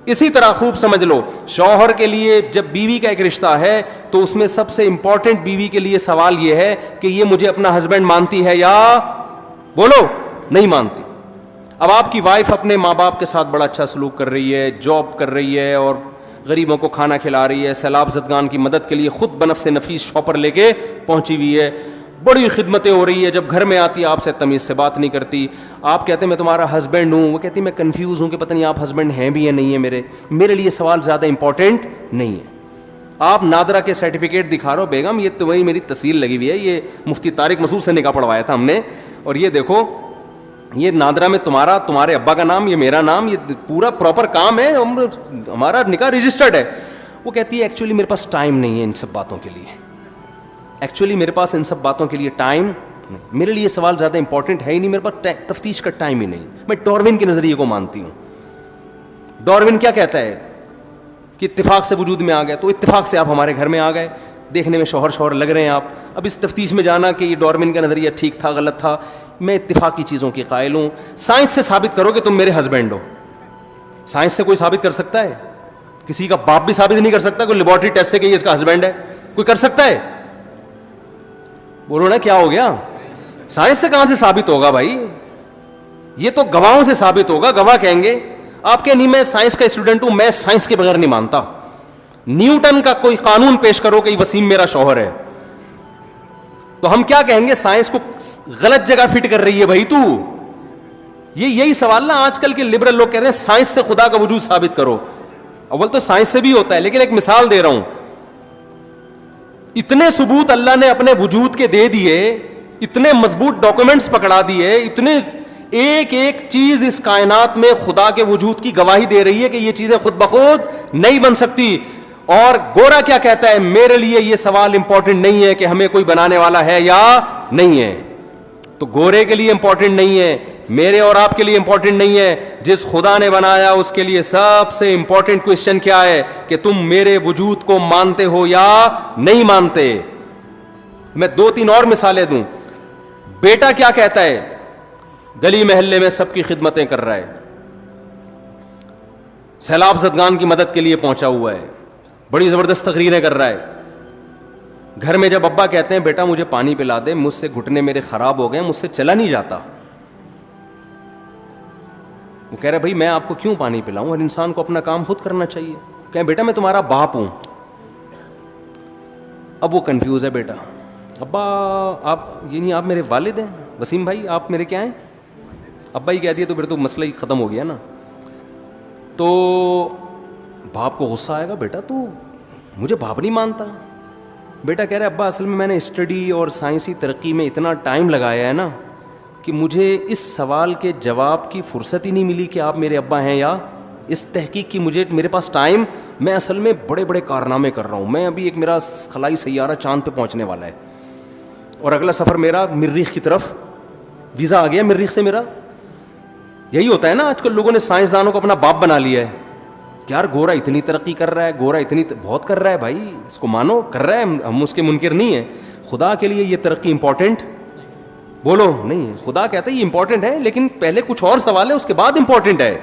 اسی طرح خوب سمجھ لو, شوہر کے لیے جب بیوی کا ایک رشتہ ہے تو اس میں سب سے امپورٹنٹ بیوی کے لیے سوال یہ ہے کہ یہ مجھے اپنا ہسبینڈ مانتی ہے یا بولو نہیں مانتی. اب آپ کی وائف اپنے ماں باپ کے ساتھ بڑا اچھا سلوک کر رہی ہے, جاب کر رہی ہے اور غریبوں کو کھانا کھلا رہی ہے, سیلاب زدگان کی مدد کے لیے خود بنفس نفیس شاپر لے کے پہنچی ہوئی ہے, بڑی خدمتیں ہو رہی ہے. جب گھر میں آتی ہے آپ سے تمیز سے بات نہیں کرتی, آپ کہتے ہیں میں تمہارا ہسبینڈ ہوں, وہ کہتی ہے میں کنفیوز ہوں کہ پتہ نہیں آپ ہسبینڈ ہیں بھی یا نہیں ہیں. میرے لیے سوال زیادہ امپورٹنٹ نہیں ہے. آپ نادرا کے سرٹیفکیٹ دکھا رہے ہو, بیگم یہ تو وہی میری تصویر لگی ہوئی ہے, یہ مفتی طارق مسعود سے نکاح پڑھوایا تھا ہم نے, اور یہ دیکھو یہ نادرا میں تمہارے ابا کا نام, یہ میرا نام, یہ پورا پراپر کام ہے, ہمارا نکاح رجسٹرڈ ہے. وہ کہتی ہے ایکچولی میرے پاس ٹائم نہیں ہے ان سب باتوں کے لیے, ایکچولی میرے پاس ان سب باتوں کے لیے ٹائم نہیں, میرے لیے سوال زیادہ امپورٹنٹ ہے ہی نہیں, میرے پاس تفتیش کا ٹائم ہی نہیں. میں ڈاروین کے نظریے کو مانتی ہوں. ڈاروین کیا کہتا ہے کہ اتفاق سے وجود میں آ گئے, تو اتفاق سے آپ ہمارے گھر میں آ گئے, دیکھنے میں شوہر لگ رہے ہیں آپ. اب اس تفتیش میں جانا کہ یہ ڈاروین کا نظریہ ٹھیک تھا غلط تھا, میں اتفاقی چیزوں کی قائل ہوں. سائنس سے ثابت کرو کہ تم میرے ہسبینڈ ہو. سائنس سے کوئی ثابت کر سکتا ہے؟ کسی کا باپ بھی ثابت نہیں کر سکتا. کوئی لیبورٹری ٹیسٹ سے کہ یہ اس کا ہسبینڈ ہے کوئی کر سکتا ہے؟ بولو نا کیا ہو گیا؟ سائنس سے کہاں سے ثابت ہوگا بھائی؟ یہ تو گواہوں سے ثابت ہوگا. گواہ کہیں گے آپ کے نہیں, میں سائنس کا اسٹوڈنٹ ہوں, میں سائنس کے بغیر نہیں مانتا. نیوٹن کا کوئی قانون پیش کرو کہ وسیم میرا شوہر ہے, تو ہم کیا کہیں گے؟ سائنس کو غلط جگہ فٹ کر رہی ہے بھائی تو. یہی سوال نا آج کل کے لبرل لوگ کہتے ہیں سائنس سے خدا کا وجود ثابت کرو. اول تو سائنس سے بھی ہوتا ہے, لیکن ایک مثال دے رہا ہوں. اتنے ثبوت اللہ نے اپنے وجود کے دے دیے, اتنے مضبوط ڈاکومنٹس پکڑا دیے, اتنے ایک ایک چیز اس کائنات میں خدا کے وجود کی گواہی دے رہی ہے کہ یہ چیزیں خود بخود نہیں بن سکتی. اور گورا کیا کہتا ہے؟ میرے لیے یہ سوال امپورٹنٹ نہیں ہے کہ ہمیں کوئی بنانے والا ہے یا نہیں ہے. تو گورے کے لیے امپورٹنٹ نہیں ہے, میرے اور آپ کے لیے امپورٹنٹ نہیں ہے. جس خدا نے بنایا اس کے لیے سب سے امپورٹنٹ کوشچن کیا ہے کہ تم میرے وجود کو مانتے ہو یا نہیں مانتے. میں 2-3 اور مثالیں دوں. بیٹا کیا کہتا ہے؟ گلی محلے میں سب کی خدمتیں کر رہا ہے, سیلاب زدگان کی مدد کے لیے پہنچا ہوا ہے, بڑی زبردست تقریریں کر رہا ہے. گھر میں جب ابا کہتے ہیں بیٹا مجھے پانی پلا دے, مجھ سے گھٹنے میرے خراب ہو گئے, مجھ سے چلا نہیں جاتا, وہ کہہ رہا بھائی میں آپ کو کیوں پانی پلاؤں, ہر انسان کو اپنا کام خود کرنا چاہیے. کہیں بیٹا میں تمہارا باپ ہوں. اب وہ کنفیوز ہے بیٹا, ابا آپ یہ نہیں آپ میرے والد ہیں, وسیم بھائی آپ میرے کیا ہیں؟ ابا ہی کہہ دیا تو پھر تو مسئلہ ہی ختم ہو گیا نا. تو باپ کو غصہ آئے گا, بیٹا تو مجھے باپ نہیں مانتا. بیٹا کہہ رہا ہے ابا اصل میں نے اسٹڈی اور سائنسی ترقی میں اتنا ٹائم لگایا ہے نا کہ مجھے اس سوال کے جواب کی فرصت ہی نہیں ملی کہ آپ میرے ابا ہیں یا اس تحقیق کی میرے پاس ٹائم, میں اصل میں بڑے بڑے کارنامے کر رہا ہوں. میں ابھی ایک میرا خلائی سیارہ چاند پہ پہنچنے والا ہے اور اگلا سفر میرا مریخ کی طرف، ویزا آ گیا مریخ سے میرا. یہی ہوتا ہے نا آج کل لوگوں نے سائنسدانوں کو اپنا باپ بنا لیا ہے کہ یار گورا اتنی ترقی کر رہا ہے، گورا اتنی بہت کر رہا ہے، بھائی اس کو مانو، کر رہا ہے، ہم اس کے منکر نہیں ہیں. خدا کے لیے یہ ترقی امپورٹنٹ بولو نہیں ہے. خدا کہتا ہے یہ امپورٹنٹ ہے لیکن پہلے کچھ اور سوال ہے، اس کے بعد امپورٹنٹ ہے.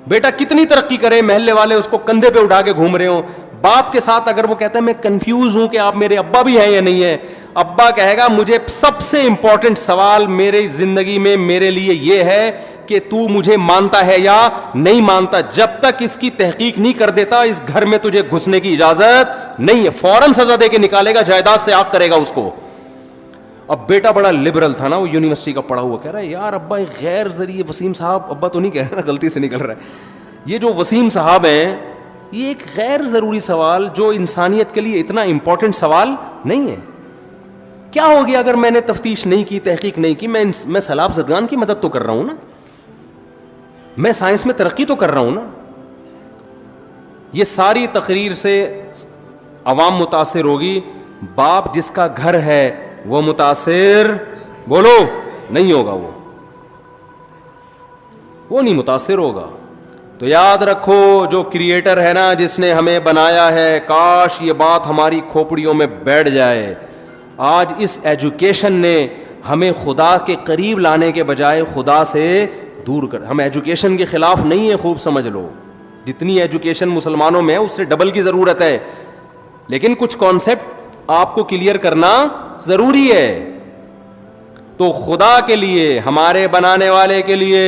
بیٹا کتنی ترقی کرے، محلے والے اس کو کندھے پہ اٹھا کے گھوم رہے ہوں، باپ کے ساتھ اگر وہ کہتا ہے میں کنفیوز ہوں کہ آپ میرے ابا بھی ہیں یا نہیں ہے، ابا کہے گا مجھے سب سے امپورٹنٹ سوال میری زندگی میں میرے لیے یہ ہے کہ تو مجھے مانتا ہے یا نہیں مانتا. جب تک اس کی تحقیق نہیں کر دیتا اس گھر میں تجھے گھسنے کی اجازت نہیں ہے. فوراً سزا دے کے نکالے گا، جائیداد سے آگ کرے گا اس کو. اب بیٹا بڑا لبرل تھا نا، وہ یونیورسٹی کا پڑھا ہوا، کہہ رہا ہے یار ابا غیر ذریعے وسیم صاحب، ابا تو نہیں کہہ رہا نا، غلطی سے نکل رہا ہے، یہ جو وسیم صاحب ہیں یہ ایک غیر ضروری سوال جو انسانیت کے لیے اتنا امپورٹنٹ سوال نہیں ہے. کیا ہو گیا اگر میں نے تفتیش نہیں کی، تحقیق نہیں کی؟ میں سیلاب زدگان کی مدد تو کر رہا ہوں نا، میں سائنس میں ترقی تو کر رہا ہوں نا. یہ ساری تقریر سے عوام متاثر ہوگی، باپ جس کا گھر ہے وہ متاثر بولو نہیں ہوگا، وہ نہیں متاثر ہوگا. تو یاد رکھو جو کریٹر ہے نا، جس نے ہمیں بنایا ہے، کاش یہ بات ہماری کھوپڑیوں میں بیٹھ جائے. آج اس ایجوکیشن نے ہمیں خدا کے قریب لانے کے بجائے خدا سے دور کر. ہم ایجوکیشن کے خلاف نہیں ہیں، خوب سمجھ لو، جتنی ایجوکیشن مسلمانوں میں ہے اس سے ڈبل کی ضرورت ہے، لیکن کچھ کانسیپٹ آپ کو کلیئر کرنا ضروری ہے. تو خدا کے لیے، ہمارے بنانے والے کے لیے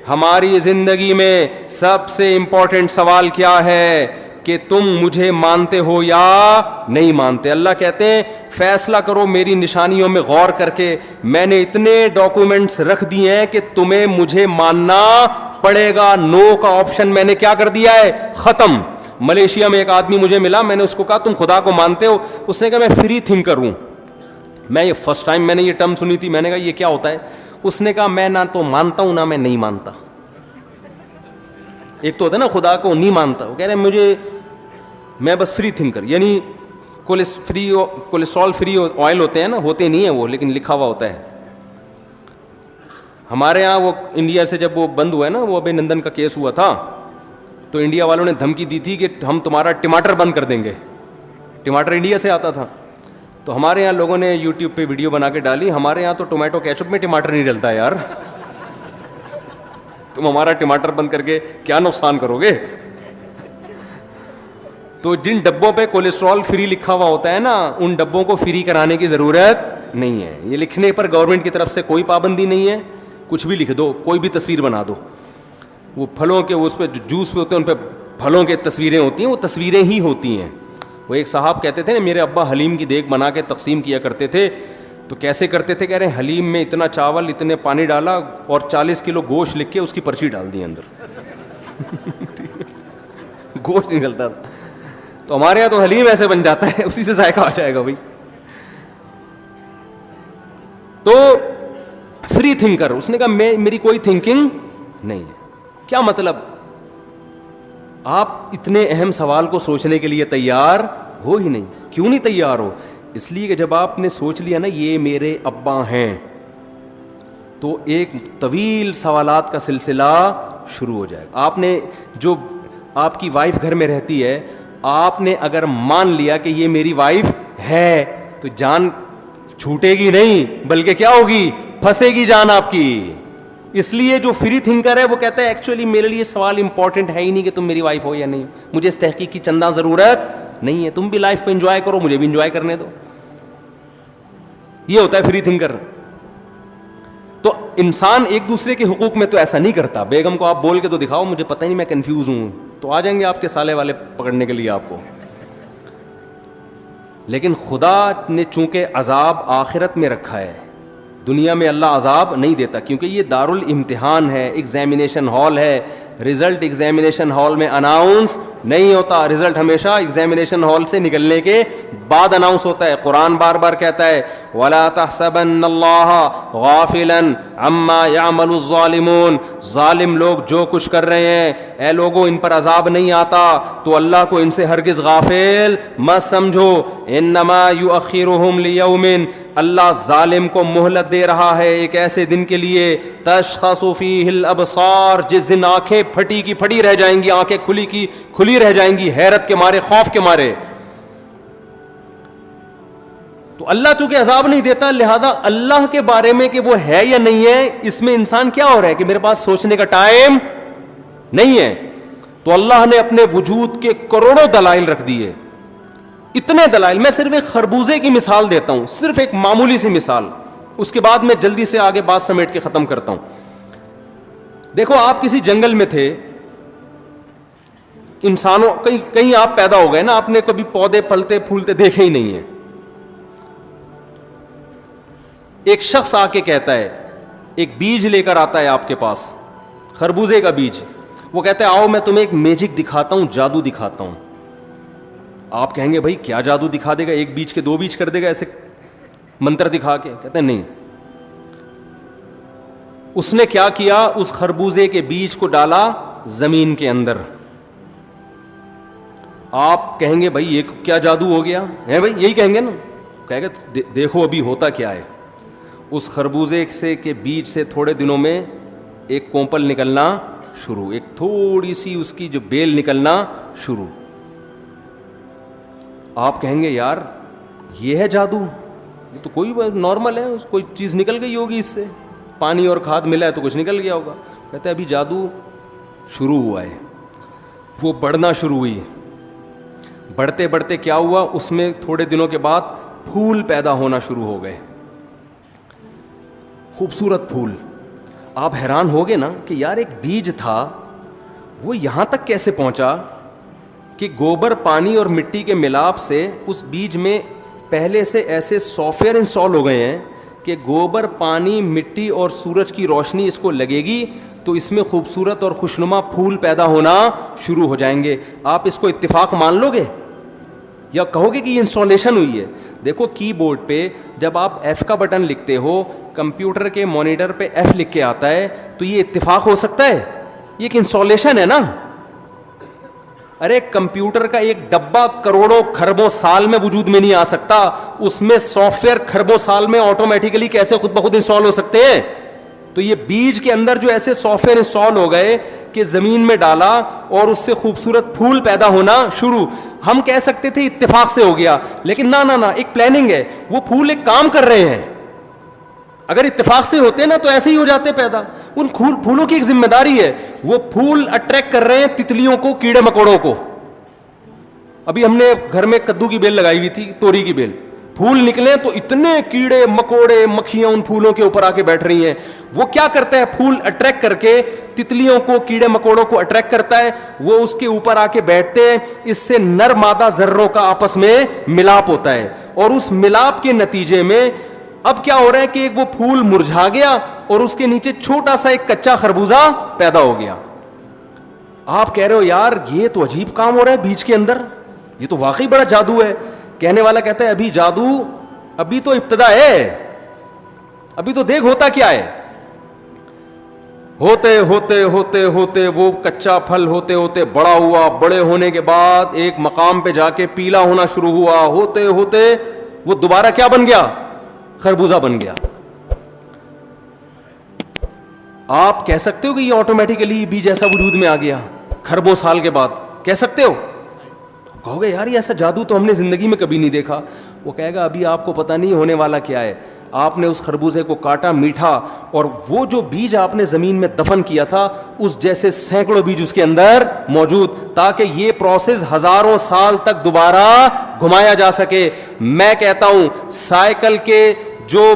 ہماری زندگی میں سب سے امپورٹنٹ سوال کیا ہے کہ تم مجھے مانتے ہو یا نہیں مانتے. اللہ کہتے ہیں فیصلہ کرو میری نشانیوں میں غور کر کے، میں نے اتنے ڈاکومنٹس رکھ دیے ہیں کہ تمہیں مجھے ماننا پڑے گا. نو کا آپشن میں نے کیا کر دیا ہے، ختم. ملیشیا میں ایک آدمی مجھے ملا، میں نے اس کو کہا تم خدا کو مانتے ہو؟ اس نے کہا میں فری تھنکر ہوں. میں یہ فرسٹ ٹائم میں نے یہ ٹرم سنی تھی، میں نے کہا یہ کیا ہوتا ہے؟ اس نے کہا میں نہ تو مانتا ہوں نہ میں نہیں مانتا. ایک تو ہوتا ہے نا خدا کو نہیں مانتا، وہ کہہ رہے مجھے، میں بس فری تھنکر، یعنی کولیسٹرول فری آئل ہوتے ہیں نا، ہوتے نہیں ہیں وہ، لیکن لکھا ہوا ہوتا ہے. ہمارے یہاں وہ انڈیا سے جب وہ بند ہوا ہے نا، وہ ابھی نندن کا کیس ہوا تھا، تو انڈیا والوں نے دھمکی دی تھی کہ ہم تمہارا ٹماٹر بند کر دیں گے. ٹماٹر انڈیا سے آتا تھا، تو ہمارے یہاں لوگوں نے یوٹیوب پہ ویڈیو بنا کے ڈالی. ہمارے یہاں تو ٹومیٹو کیچپ میں ٹماٹر نہیں ڈلتا یار، تم ہمارا ٹماٹر بند کر کے کیا نقصان کرو گے. تو جن ڈبوں پہ کولیسٹرول فری لکھا ہوا ہوتا ہے نا، ان ڈبوں کو فری کرانے کی ضرورت نہیں ہے. یہ لکھنے پر گورنمنٹ کی طرف سے کوئی پابندی نہیں ہے، کچھ بھی لکھ دو، کوئی بھی تصویر بنا دو. وہ پھلوں کے اس پہ جوس پہ ہوتے ہیں، ان پہ پھلوں کے تصویریں ہوتی ہیں، وہ تصویریں ہی ہوتی ہیں. وہ ایک صاحب کہتے تھے میرے ابا حلیم کی دیگ بنا کے تقسیم کیا کرتے تھے. تو کیسے کرتے تھے؟ کہہ رہے ہیں حلیم میں اتنا چاول، اتنے پانی ڈالا اور 40 کلو گوشت لکھ کے اس کی پرچی ڈال دی اندر. گوشت نکلتا تھا. تو ہمارے یہاں تو حلیم ایسے بن جاتا ہے، اسی سے ذائقہ آ جائے گا بھائی. تو فری تھنکر، اس نے کہا میری کوئی تھنکنگ نہیں ہے. کیا مطلب؟ آپ اتنے اہم سوال کو سوچنے کے لیے تیار ہو ہی نہیں. کیوں نہیں تیار ہو؟ اس لیے کہ جب آپ نے سوچ لیا نا یہ میرے ابا ہیں، تو ایک طویل سوالات کا سلسلہ شروع ہو جائے گا. آپ نے، جو آپ کی وائف گھر میں رہتی ہے، آپ نے اگر مان لیا کہ یہ میری وائف ہے تو جان چھوٹے گی نہیں، بلکہ کیا ہوگی، پھنسے گی جان آپ کی. اس لیے جو فری تھنکر ہے وہ کہتا ہے ایکچولی میرے لیے سوال امپورٹنٹ ہے ہی نہیں کہ تم میری وائف ہو یا نہیں، مجھے اس تحقیق کی چندہ ضرورت نہیں ہے، تم بھی لائف کو انجوائے کرو، مجھے بھی انجوائے کرنے دو. یہ ہوتا ہے فری تھنکر. تو انسان ایک دوسرے کے حقوق میں تو ایسا نہیں کرتا. بیگم کو آپ بول کے تو دکھاؤ مجھے پتہ نہیں میں کنفیوز ہوں، تو آ جائیں گے آپ کے سالے والے پکڑنے کے لیے آپ کو. لیکن خدا نے چونکہ عذاب آخرت میں رکھا ہے، دنیا میں اللہ عذاب نہیں دیتا، کیونکہ یہ دارالامتحان ہے، ایگزامینیشن ہال ہے. رزلٹ ایگزامینیشن ہال میں اناؤنس نہیں ہوتا، رزلٹ ہمیشہ ایگزامینیشن ہال سے نکلنے کے بعد اناؤنس ہوتا ہے. قرآن بار بار کہتا ہے وَلَا تَحْسَبَنَّ اللَّهَ غَافِلًا عَمَّا يَعْمَلُ الظَّالِمُونَ. ظالم لوگ جو کچھ کر رہے ہیں، اے لوگوں ان پر عذاب نہیں آتا تو اللہ کو ان سے ہرگز غافل مت سمجھو. انما یؤخرهم لیوم، اللہ ظالم کو مہلت دے رہا ہے ایک ایسے دن کے لیے تشخص فیہ الابصار، جس دن آنکھیں پھٹی کی پھٹی رہ جائیں گی، آنکھیں کھلی کی کھلی رہ جائیں گی، حیرت کے مارے، خوف کے مارے. تو اللہ چونکہ عذاب نہیں دیتا، لہذا اللہ کے بارے میں کہ وہ ہے یا نہیں ہے، اس میں انسان کیا ہو رہا ہے کہ میرے پاس سوچنے کا ٹائم نہیں ہے. تو اللہ نے اپنے وجود کے کروڑوں دلائل رکھ دیے، اتنے دلائل. میں صرف ایک خربوزے کی مثال دیتا ہوں، صرف ایک معمولی سی مثال، اس کے بعد میں جلدی سے آگے بات سمیٹ کے ختم کرتا ہوں. دیکھو آپ کسی جنگل میں تھے، انسانوں کہیں آپ پیدا ہو گئے نا، آپ نے کبھی پودے پلتے پھولتے دیکھے ہی نہیں ہیں. ایک شخص آ کے کہتا ہے، ایک بیج لے کر آتا ہے آپ کے پاس، خربوزے کا بیج. وہ کہتا ہے آؤ میں تمہیں ایک میجک دکھاتا ہوں، جادو دکھاتا ہوں. آپ کہیں گے بھائی کیا جادو دکھا دے گا، ایک بیج کے دو بیج کر دے گا ایسے منتر دکھا کے؟ کہتے ہیں نہیں. اس نے کیا کیا، اس خربوزے کے بیج کو ڈالا زمین کے اندر. آپ کہیں گے بھائی یہ کیا جادو ہو گیا ہے، بھائی یہی کہیں گے نا. کہے گا دیکھو ابھی ہوتا کیا ہے. اس خربوزے سے کے بیج سے تھوڑے دنوں میں ایک کومپل نکلنا شروع، ایک تھوڑی سی اس کی جو بیل نکلنا شروع. آپ کہیں گے یار یہ ہے جادو، یہ تو کوئی نارمل ہے، کوئی چیز نکل گئی ہوگی اس سے، پانی اور کھاد ملا ہے تو کچھ نکل گیا ہوگا. کہتے ہیں ابھی جادو شروع ہوا ہے. وہ بڑھنا شروع ہوئی، بڑھتے بڑھتے کیا ہوا، اس میں تھوڑے دنوں کے بعد پھول پیدا ہونا شروع ہو گئے، خوبصورت پھول. آپ حیران ہوگے نا کہ یار ایک بیج تھا وہ یہاں تک کیسے پہنچا کہ گوبر پانی اور مٹی کے ملاپ سے اس بیج میں پہلے سے ایسے سافٹ ویئر انسٹال ہو گئے ہیں کہ گوبر پانی مٹی اور سورج کی روشنی اس کو لگے گی تو اس میں خوبصورت اور خوشنما پھول پیدا ہونا شروع ہو جائیں گے. آپ اس کو اتفاق مان لو گے یا کہو گے کہ یہ انسٹالیشن ہوئی ہے؟ دیکھو کی بورڈ پہ جب آپ ایف کا بٹن لکھتے ہو، کمپیوٹر کے مانیٹر پہ ایف لکھ کے آتا ہے، تو یہ اتفاق ہو سکتا ہے؟ یہ ایک انسٹالیشن ہے نا. ارے کمپیوٹر کا ایک ڈبہ کروڑوں خربوں سال میں وجود میں نہیں آ سکتا، اس میں سافٹ ویئر خربوں سال میں آٹومیٹیکلی کیسے خود بخود انسٹال ہو سکتے ہیں؟ تو یہ بیج کے اندر جو ایسے سافٹ ویئر انسٹال ہو گئے کہ زمین میں ڈالا اور اس سے خوبصورت پھول پیدا ہونا شروع. ہم کہہ سکتے تھے اتفاق سے ہو گیا، لیکن نہ ایک پلاننگ ہے. وہ پھول ایک کام کر رہے ہیں. اگر اتفاق سے ہوتے نا تو ایسے ہی ہو جاتے پیدا. ان پھولوں کی ایک ذمہ داری ہے، وہ پھول اٹریکٹ کر رہے ہیں تتلیوں کو، کیڑے مکوڑوں کو. ابھی ہم نے گھر میں کدو کی بیل لگائی ہوئی تھی، توری کی بیل، پھول نکلے تو اتنے کیڑے مکوڑے مکھیاں ان پھولوں کے اوپر آ کے بیٹھ رہی ہیں. وہ کیا کرتا ہے، پھول اٹریکٹ کر کے تتلیوں کو، کیڑے مکوڑوں کو اٹریکٹ کرتا ہے، وہ اس کے اوپر آ کے بیٹھتے ہیں. اس سے نر مادہ ذروں کا آپس میں ملاپ ہوتا ہے، اور اس ملاپ کے نتیجے میں اب کیا ہو رہا ہے کہ ایک وہ پھول مرجھا گیا اور اس کے نیچے چھوٹا سا ایک کچا خربوزہ پیدا ہو گیا. آپ کہہ رہے ہو یار یہ تو عجیب کام ہو رہا ہے بیج کے اندر، یہ تو واقعی بڑا جادو ہے. کہنے والا کہتا ہے ابھی جادو، ابھی تو ابتدا ہے، ابھی تو دیکھ ہوتا کیا ہے. ہوتے ہوتے ہوتے ہوتے وہ کچا پھل ہوتے ہوتے بڑا ہوا، بڑے ہونے کے بعد ایک مقام پہ جا کے پیلا ہونا شروع ہوا، ہوتے ہوتے وہ دوبارہ کیا بن گیا، خربوزہ بن گیا. آپ کہہ سکتے ہو کہ یہ آٹومیٹیکلی بیج ایسا وجود میں آ گیا خربوں سال کے بعد؟ کہہ سکتے ہو؟ کہو گے یار یہ ایسا جادو تو ہم نے زندگی میں کبھی نہیں دیکھا. وہ کہے گا ابھی آپ کو پتہ نہیں ہونے والا کیا ہے. آپ نے اس خربوزے کو کاٹا، میٹھا، اور وہ جو بیج آپ نے زمین میں دفن کیا تھا اس جیسے سینکڑوں بیج اس کے اندر موجود، تاکہ یہ پروسیس ہزاروں سال تک دوبارہ گھمایا جا سکے. میں کہتا ہوں سائیکل کے جو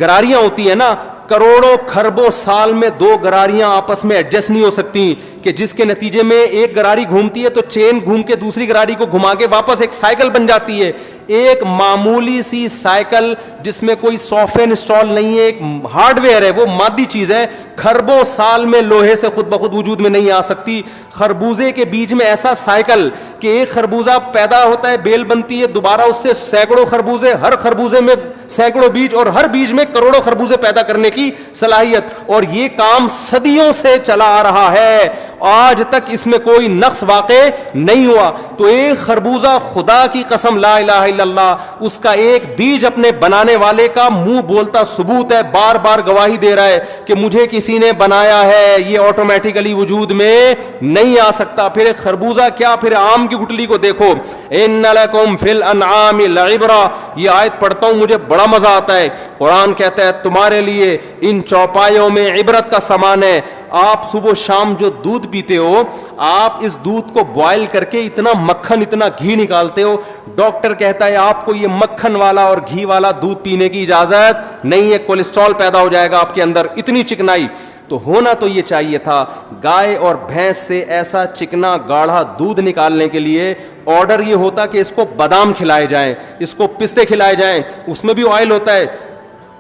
گراریاں ہوتی ہیں نا، کروڑوں خربوں سال میں دو گراریاں آپس میں ایڈجسٹ نہیں ہو سکتی، کہ جس کے نتیجے میں ایک گراری گھومتی ہے تو چین گھوم کے دوسری گراری کو گھما کے واپس ایک سائیکل بن جاتی ہے. ایک معمولی سی سائیکل جس میں کوئی سافٹ ویئر انسٹال نہیں ہے، ایک ہارڈ ویئر ہے، وہ مادی چیز ہے، خربوں سال میں لوہے سے خود بخود وجود میں نہیں آ سکتی. خربوزے کے بیج میں ایسا سائیکل کہ ایک خربوزہ پیدا ہوتا ہے، بیل بنتی ہے، دوبارہ اس سے سینکڑوں خربوزے، ہر خربوزے میں سینکڑوں بیج، اور ہر بیج میں کروڑوں خربوزے پیدا کرنے کی صلاحیت. اور یہ کام صدیوں سے چلا آ رہا ہے. آج تک اس میں کوئی نقص واقع نہیں ہوا. تو ایک خربوزہ خدا کی قسم لا الہ الا اللہ, اس کا ایک بیج اپنے بنانے والے کا منہ بولتا ثبوت ہے, بار بار گواہی دے رہا ہے کہ مجھے کسی نے بنایا ہے, یہ آٹومیٹیکلی وجود میں نہیں آ سکتا. پھر ایک خربوزہ کیا, پھر آم کی گٹلی کو دیکھو, ان لکم فی الانعام لعبرہ, یہ آیت پڑھتا ہوں مجھے بڑا مزہ آتا ہے. قرآن کہتا ہے تمہارے لیے ان چوپایوں میں عبرت کا سامان ہے. آپ صبح و شام جو دودھ پیتے ہو, آپ اس دودھ کو بوائل کر کے اتنا مکھن اتنا گھی نکالتے ہو, ڈاکٹر کہتا ہے آپ کو یہ مکھن والا اور گھی والا دودھ پینے کی اجازت نہیں ہے, کولیسٹرول پیدا ہو جائے گا آپ کے اندر, اتنی چکنائی. تو ہونا تو یہ چاہیے تھا, گائے اور بھینس سے ایسا چکنا گاڑھا دودھ نکالنے کے لیے آرڈر یہ ہوتا کہ اس کو بادام کھلائے جائیں, اس کو پستے کھلائے جائیں, اس میں بھی آئل ہوتا ہے.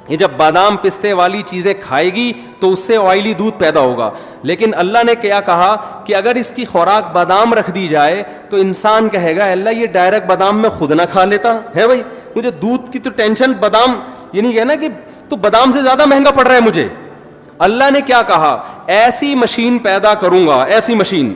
یہ جب بادام پستے والی چیزیں کھائے گی تو اس سے آئلی دودھ پیدا ہوگا. لیکن اللہ نے کیا کہا کہ اگر اس کی خوراک بادام رکھ دی جائے تو انسان کہے گا اللہ یہ ڈائریکٹ بادام میں خود نہ کھا لیتا ہے, بھائی مجھے دودھ کی تو ٹینشن, بادام یہ نہیں کہنا کہ تو بادام سے زیادہ مہنگا پڑ رہا ہے مجھے. اللہ نے کیا کہا, ایسی مشین پیدا کروں گا, ایسی مشین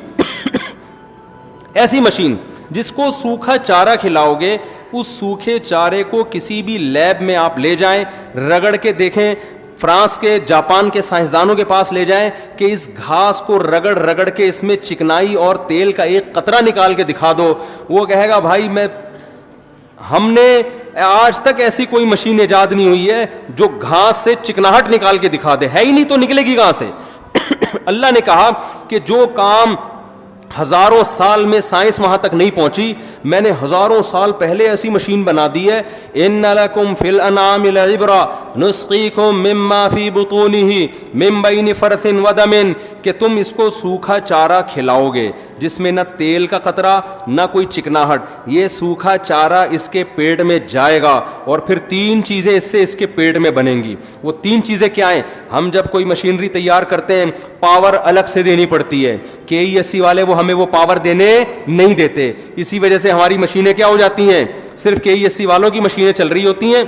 ایسی مشین جس کو سوکھا چارہ کھلاؤ گے, اس سوکھے چارے کو کسی بھی لیب میں آپ لے جائیں, رگڑ کے دیکھیں, فرانس کے جاپان کے سائنسدانوں کے پاس لے جائیں کہ اس گھاس کو رگڑ رگڑ کے اس میں چکنائی اور تیل کا ایک قطرہ نکال کے دکھا دو, وہ کہے گا بھائی ہم نے آج تک ایسی کوئی مشین ایجاد نہیں ہوئی ہے جو گھاس سے چکناہٹ نکال کے دکھا دے, ہے ہی نہیں تو نکلے گی کہاں سے. اللہ نے کہا کہ جو کام ہزاروں سال میں سائنس وہاں تک نہیں پہنچی, میں نے ہزاروں سال پہلے ایسی مشین بنا دی ہے. ان لکم فی الانعام لعبرہ نسقیکم مما فی بطونہ من بین فرث ودم, کہ تم اس کو سوکھا چارہ کھلاؤ گے جس میں نہ تیل کا قطرہ نہ کوئی چکناہٹ, یہ سوکھا چارہ اس کے پیٹ میں جائے گا اور پھر 3 چیزیں اس سے اس کے پیٹ میں بنیں گی. وہ 3 چیزیں کیا ہیں؟ ہم جب کوئی مشینری تیار کرتے ہیں پاور الگ سے دینی پڑتی ہے, KESC والے وہ ہمیں وہ پاور دینے نہیں دیتے, اسی وجہ سے ہماری مشینیں کیا ہو جاتی ہیں, صرف KESC والوں کی مشینیں چل رہی ہوتی ہیں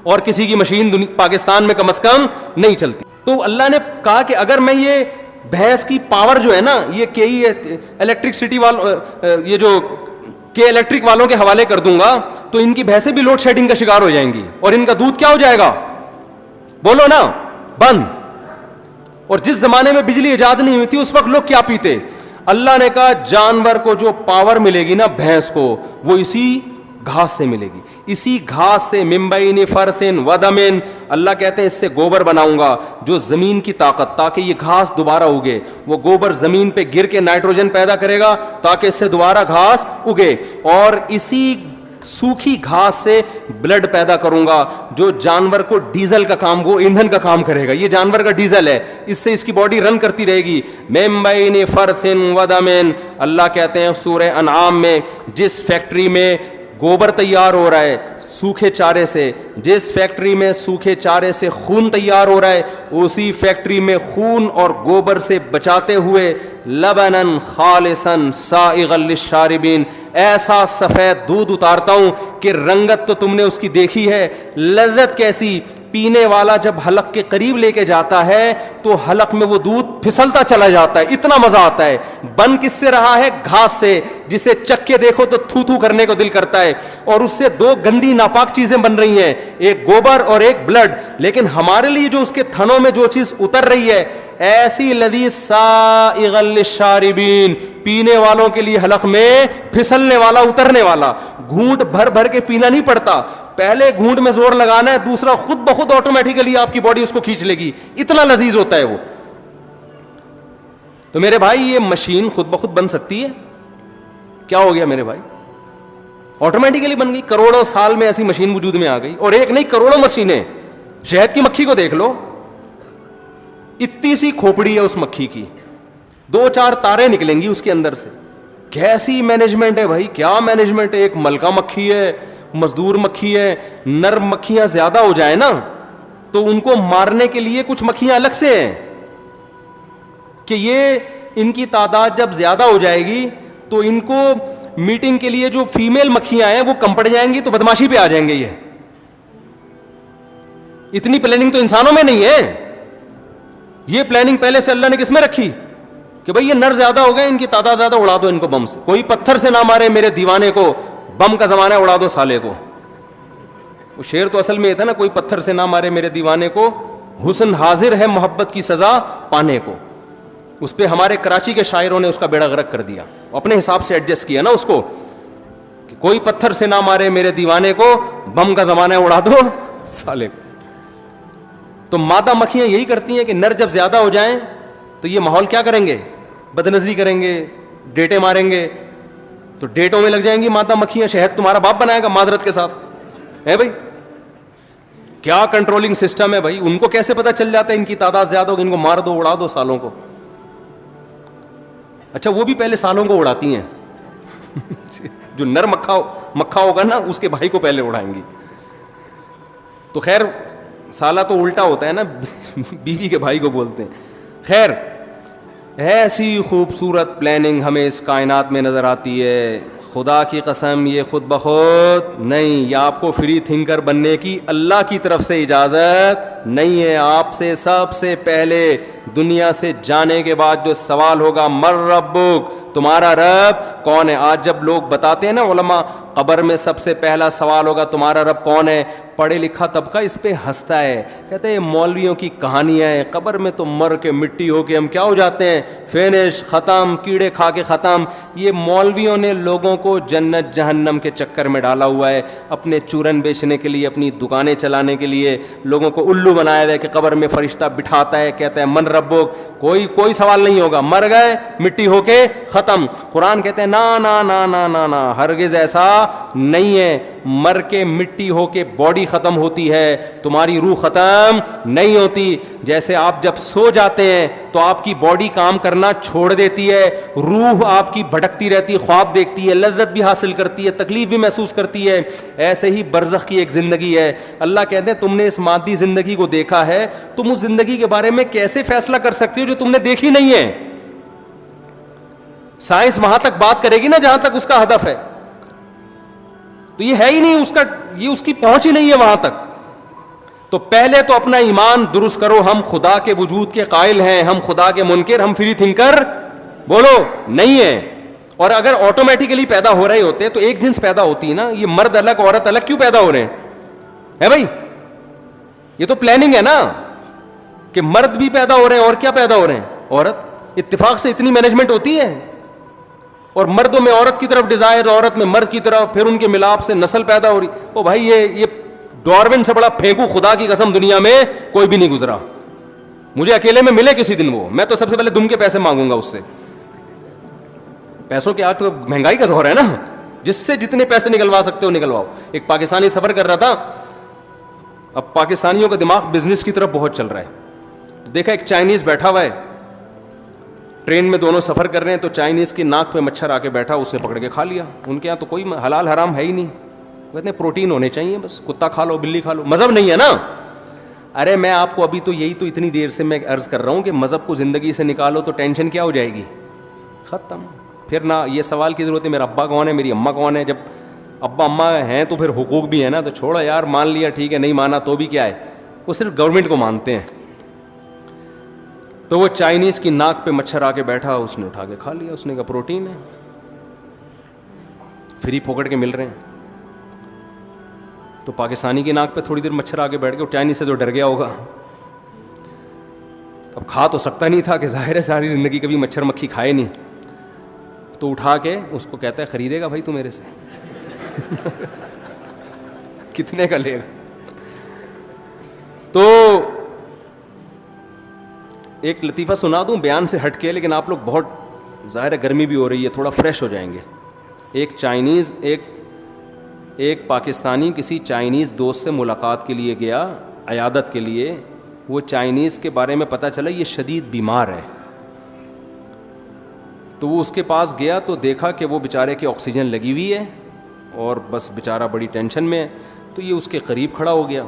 اور کسی کی مشین پاکستان میں کم از کم نہیں چلتی. تو اللہ نے کہا کہ اگر میں یہ بھینس کی پاور جو ہے نا, یہ الیکٹرکسٹی والوں, یہ جو الیکٹرک والوں کے حوالے کر دوں گا تو ان کی بھینسیں بھی لوڈ شیڈنگ کا شکار ہو جائیں گی اور ان کا دودھ کیا ہو جائے گا, بولو نا, بند. اور جس زمانے میں بجلی ایجاد نہیں ہوئی تھی اس وقت لوگ کیا پیتے؟ اللہ نے کہا جانور کو جو پاور ملے گی نا بھینس کو, وہ اسی گھاس سے ملے گی, اسی گھاس سے من بین فرث ودم. اللہ کہتے ہیں اس سے گوبر بناؤں گا جو زمین کی طاقت, تاکہ یہ گھاس دوبارہ اگے. وہ گوبر زمین پہ گر کے نائٹروجن پیدا کرے گا تاکہ اس سے دوبارہ گھاس اگے, اور اسی سوکھی گھاس سے بلڈ پیدا کروں گا جو جانور کو ڈیزل کا کام, وہ ایندھن کا کام کرے گا. یہ جانور کا ڈیزل ہے, اس سے اس کی باڈی رن کرتی رہے گی. من بین فرث ودم. اللہ کہتے ہیں سورہ انعام میں, جس فیکٹری میں گوبر تیار ہو رہا ہے سوکھے چارے سے, جس فیکٹری میں سوکھے چارے سے خون تیار ہو رہا ہے, اسی فیکٹری میں خون اور گوبر سے بچاتے ہوئے لبنا خالصا سائغا للشاربین, ایسا سفید دودھ اتارتا ہوں کہ رنگت تو تم نے اس کی دیکھی ہے, لذت کیسی. پینے والا جب حلق کے قریب لے کے جاتا ہے تو حلق میں وہ دودھ پھسلتا چلا جاتا ہے, اتنا مزہ آتا ہے. بن کس سے رہا ہے؟ گھاس سے, جسے چک کے دیکھو تو تھو تھو کرنے کو دل کرتا ہے, اور اس سے 2 گندی ناپاک چیزیں بن رہی ہیں, ایک گوبر اور ایک بلڈ. لیکن ہمارے لیے جو اس کے تھنوں میں جو چیز اتر رہی ہے, ایسی لذیذ سائغا للشاربین, پینے والوں کے لیے حلق میں پھسلنے والا, اترنے والا. گھونٹ بھر بھر کے پینا نہیں پڑتا, پہلے گھونٹ میں زور لگانا ہے, دوسرا خود بخود آٹومیٹیکلی آپ کی باڈی اس کو کھینچ لے گی, اتنا لذیذ ہوتا ہے وہ. تو میرے بھائی یہ مشین خود بخود بن سکتی ہے؟ کیا ہو گیا میرے بھائی, آٹومیٹیکلی بن گئی. کروڑوں سال میں ایسی مشین وجود میں آ گئی, اور ایک نہیں کروڑوں مشینیں. شہد کی مکھی کو دیکھ لو, اتنی سی کھوپڑی ہے اس مکھی کی, 2-4 تاریں نکلیں گی اس کے اندر سے. کیسی مینجمنٹ ہے بھائی, کیا مینجمنٹ ہے. ایک ملکہ مکھی ہے, مزدور مکھی ہے. نر مکھیاں زیادہ ہو جائیں نا تو ان کو مارنے کے لیے کچھ مکھیاں الگ سے ہیں کہ یہ ان کی تعداد جب زیادہ ہو جائے گی تو ان کو میٹنگ کے لیے جو فیمیل مکھیاں ہیں وہ کم پڑ جائیں گی تو بدماشی پہ آ جائیں گے. یہ اتنی پلاننگ تو انسانوں میں نہیں ہے. یہ پلاننگ پہلے سے اللہ نے کس میں رکھی؟ کہ بھئی یہ نر زیادہ ہو گئے, ان کی تعداد زیادہ, اڑا دو ان کو بم سے. کوئی پتھر سے نہ مارے میرے دیوانے کو, بم کا زمانہ ہے, اڑا دو سالے کو. وہ شعر تو اصل میں یہ تھا نا, کوئی پتھر سے نہ مارے میرے دیوانے کو, حسن حاضر ہے محبت کی سزا پانے کو. اس پہ ہمارے کراچی کے شاعروں نے اس کا بیڑا غرق کر دیا, اپنے حساب سے ایڈجسٹ کیا نا اس کو, کہ کوئی پتھر سے نہ مارے میرے دیوانے کو, بم کا زمانہ ہے, اڑا دو سالے کو. تو مادہ مکھیاں یہی کرتی ہیں کہ نر جب زیادہ ہو جائیں تو یہ ماحول کیا کریں گے, بد نظری کریں گے, ڈیٹے ماریں گے. تو ڈیٹوں میں لگ جائیں گی مادہ مکھیاں, شہد تمہارا باپ بنائے گا معذرت کے ساتھ ہے بھائی. کیا کنٹرولنگ سسٹم ہے بھائی, ان کو کیسے پتا چل جاتا ہے ان کی تعداد زیادہ ہوگی, ان کو مار دو, اڑا دو سالوں کو. اچھا وہ بھی پہلے سالوں کو اڑاتی ہیں جو نر مکھا ہوگا نا اس کے بھائی کو پہلے اڑائیں گی. تو خیر سالہ تو الٹا ہوتا ہے نا, بیوی کے بھائی کو بولتے ہیں. خیر ایسی خوبصورت پلاننگ ہمیں اس کائنات میں نظر آتی ہے, خدا کی قسم یہ خود بخود نہیں, یہ آپ کو فری تھنکر بننے کی اللہ کی طرف سے اجازت نہیں ہے. آپ سے سب سے پہلے دنیا سے جانے کے بعد جو سوال ہوگا, مر ربک, تمہارا رب کون ہے. آج جب لوگ بتاتے ہیں نا علماء, قبر میں سب سے پہلا سوال ہوگا تمہارا رب کون ہے, پڑھے لکھا طبقہ اس پہ ہنستا ہے, کہتے ہیں یہ مولویوں کی کہانیاں ہیں, قبر میں تو مر کے مٹی ہو کے ہم کیا ہو جاتے ہیں, فینش, ختم, کیڑے کھا کے ختم. یہ مولویوں نے لوگوں کو جنت جہنم کے چکر میں ڈالا ہوا ہے, اپنے چورن بیچنے کے لیے, اپنی دکانیں چلانے کے لیے لوگوں کو الو بنایا ہوا ہے کہ قبر میں فرشتہ بٹھاتا ہے, کہتا ہے من ربک, کوئی سوال نہیں ہوگا, مر گئے مٹی ہو کے ختم. قرآن کہتے ہیں نا نا نا نا نا نا, ہرگز ایسا نہیں ہے, مر کے مٹی ہو کے باڈی ختم ہوتی ہے, تمہاری روح ختم نہیں ہوتی. جیسے آپ جب سو جاتے ہیں تو آپ کی باڈی کام کرنا چھوڑ دیتی ہے, روح آپ کی بھٹکتی رہتی ہے, خواب دیکھتی ہے, لذت بھی حاصل کرتی ہے, تکلیف بھی محسوس کرتی ہے. ایسے ہی برزخ کی ایک زندگی ہے. اللہ کہتے ہیں تم نے اس مادی زندگی کو دیکھا ہے, تم اس زندگی کے بارے میں کیسے فیصلہ کر سکتے ہو جو تم نے دیکھی نہیں ہے. سائنس وہاں تک بات کرے گی نا جہاں تک اس کا ہدف ہے, تو یہ ہے ہی نہیں, یہ اس کی پہنچ ہی نہیں ہے وہاں تک. تو پہلے تو اپنا ایمان درست کرو, ہم خدا کے وجود کے قائل ہیں, ہم خدا کے منکر, ہم فری تھنکر بولو نہیں ہے. اور اگر آٹومیٹیکلی پیدا ہو رہے ہوتے تو ایک جنس پیدا ہوتی ہے نا, یہ مرد الگ عورت الگ کیوں پیدا ہو رہے ہیں بھائی, یہ تو پلاننگ ہے نا کہ مرد بھی پیدا ہو رہے ہیں اور کیا پیدا ہو رہے ہیں عورت. اتفاق سے اتنی مینجمنٹ ہوتی ہے, اور مردوں میں عورت کی طرف ڈیزائر, عورت میں مرد کی طرف, پھر ان کے ملاپ سے نسل پیدا ہو رہی. او بھائی یہ ڈارون سے بڑا پھینکو خدا کی قسم دنیا میں کوئی بھی نہیں گزرا. مجھے اکیلے میں ملے کسی دن وہ, میں تو سب سے پہلے دم کے پیسے مانگوں گا اس سے. پیسوں کے آج تو مہنگائی کا دور ہے نا, جس سے جتنے پیسے نکلوا سکتے ہو نکلواؤ. ایک پاکستانی سفر کر رہا تھا, اب پاکستانیوں کا دماغ بزنس کی طرف بہت چل رہا ہے. دیکھا ایک چائنیز بیٹھا ہوا ہے, ٹرین میں دونوں سفر کر رہے ہیں, تو چائنیز کی ناک پہ مچھر آ کے بیٹھا, اس نے پکڑ کے کھا لیا. ان کے یہاں تو کوئی حلال حرام ہے ہی نہیں, کہتے ہیں پروٹین ہونے چاہیے, بس کتا کھا لو, بلی کھا لو, مذہب نہیں ہے نا. ارے میں آپ کو ابھی تو یہی تو اتنی دیر سے میں عرض کر رہا ہوں کہ مذہب کو زندگی سے نکالو تو ٹینشن کیا ہو جائے گی, ختم. پھر نہ یہ سوال کی ضرورت ہے میرا ابا کون ہے, میری اماں کون ہے. جب ابا اماں ہیں تو پھر حقوق بھی ہے نا, تو چھوڑو یار, مان لیا ٹھیک ہے, نہیں مانا تو بھی کیا ہے, وہ صرف گورنمنٹ کو مانتے ہیں. تو وہ چائنیز کی ناک پہ مچھر آ کے بیٹھا, اس نے اٹھا کے کھا لیا. اس نے کہا پروٹین ہے, فری پکڑ کے مل رہے ہیں. تو پاکستانی کی ناک پہ تھوڑی دیر مچھر آ کے بیٹھ گیا, چائنیز سے تو ڈر گیا ہوگا. اب کھا تو سکتا نہیں تھا کہ ظاہر ہے ساری زندگی کبھی مچھر مکھی کھائے نہیں. تو اٹھا کے اس کو کہتا ہے خریدے گا بھائی تو میرے سے کتنے کا لے گا. تو ایک لطیفہ سنا دوں بیان سے ہٹ کے, لیکن آپ لوگ بہت ظاہر ہے گرمی بھی ہو رہی ہے, تھوڑا فریش ہو جائیں گے. ایک پاکستانی کسی چائنیز دوست سے ملاقات کے لیے گیا, عیادت کے لیے. وہ چائنیز کے بارے میں پتہ چلا یہ شدید بیمار ہے. تو وہ اس کے پاس گیا تو دیکھا کہ وہ بیچارے کے آکسیجن لگی ہوئی ہے اور بس بیچارہ بڑی ٹینشن میں ہے. تو یہ اس کے قریب کھڑا ہو گیا.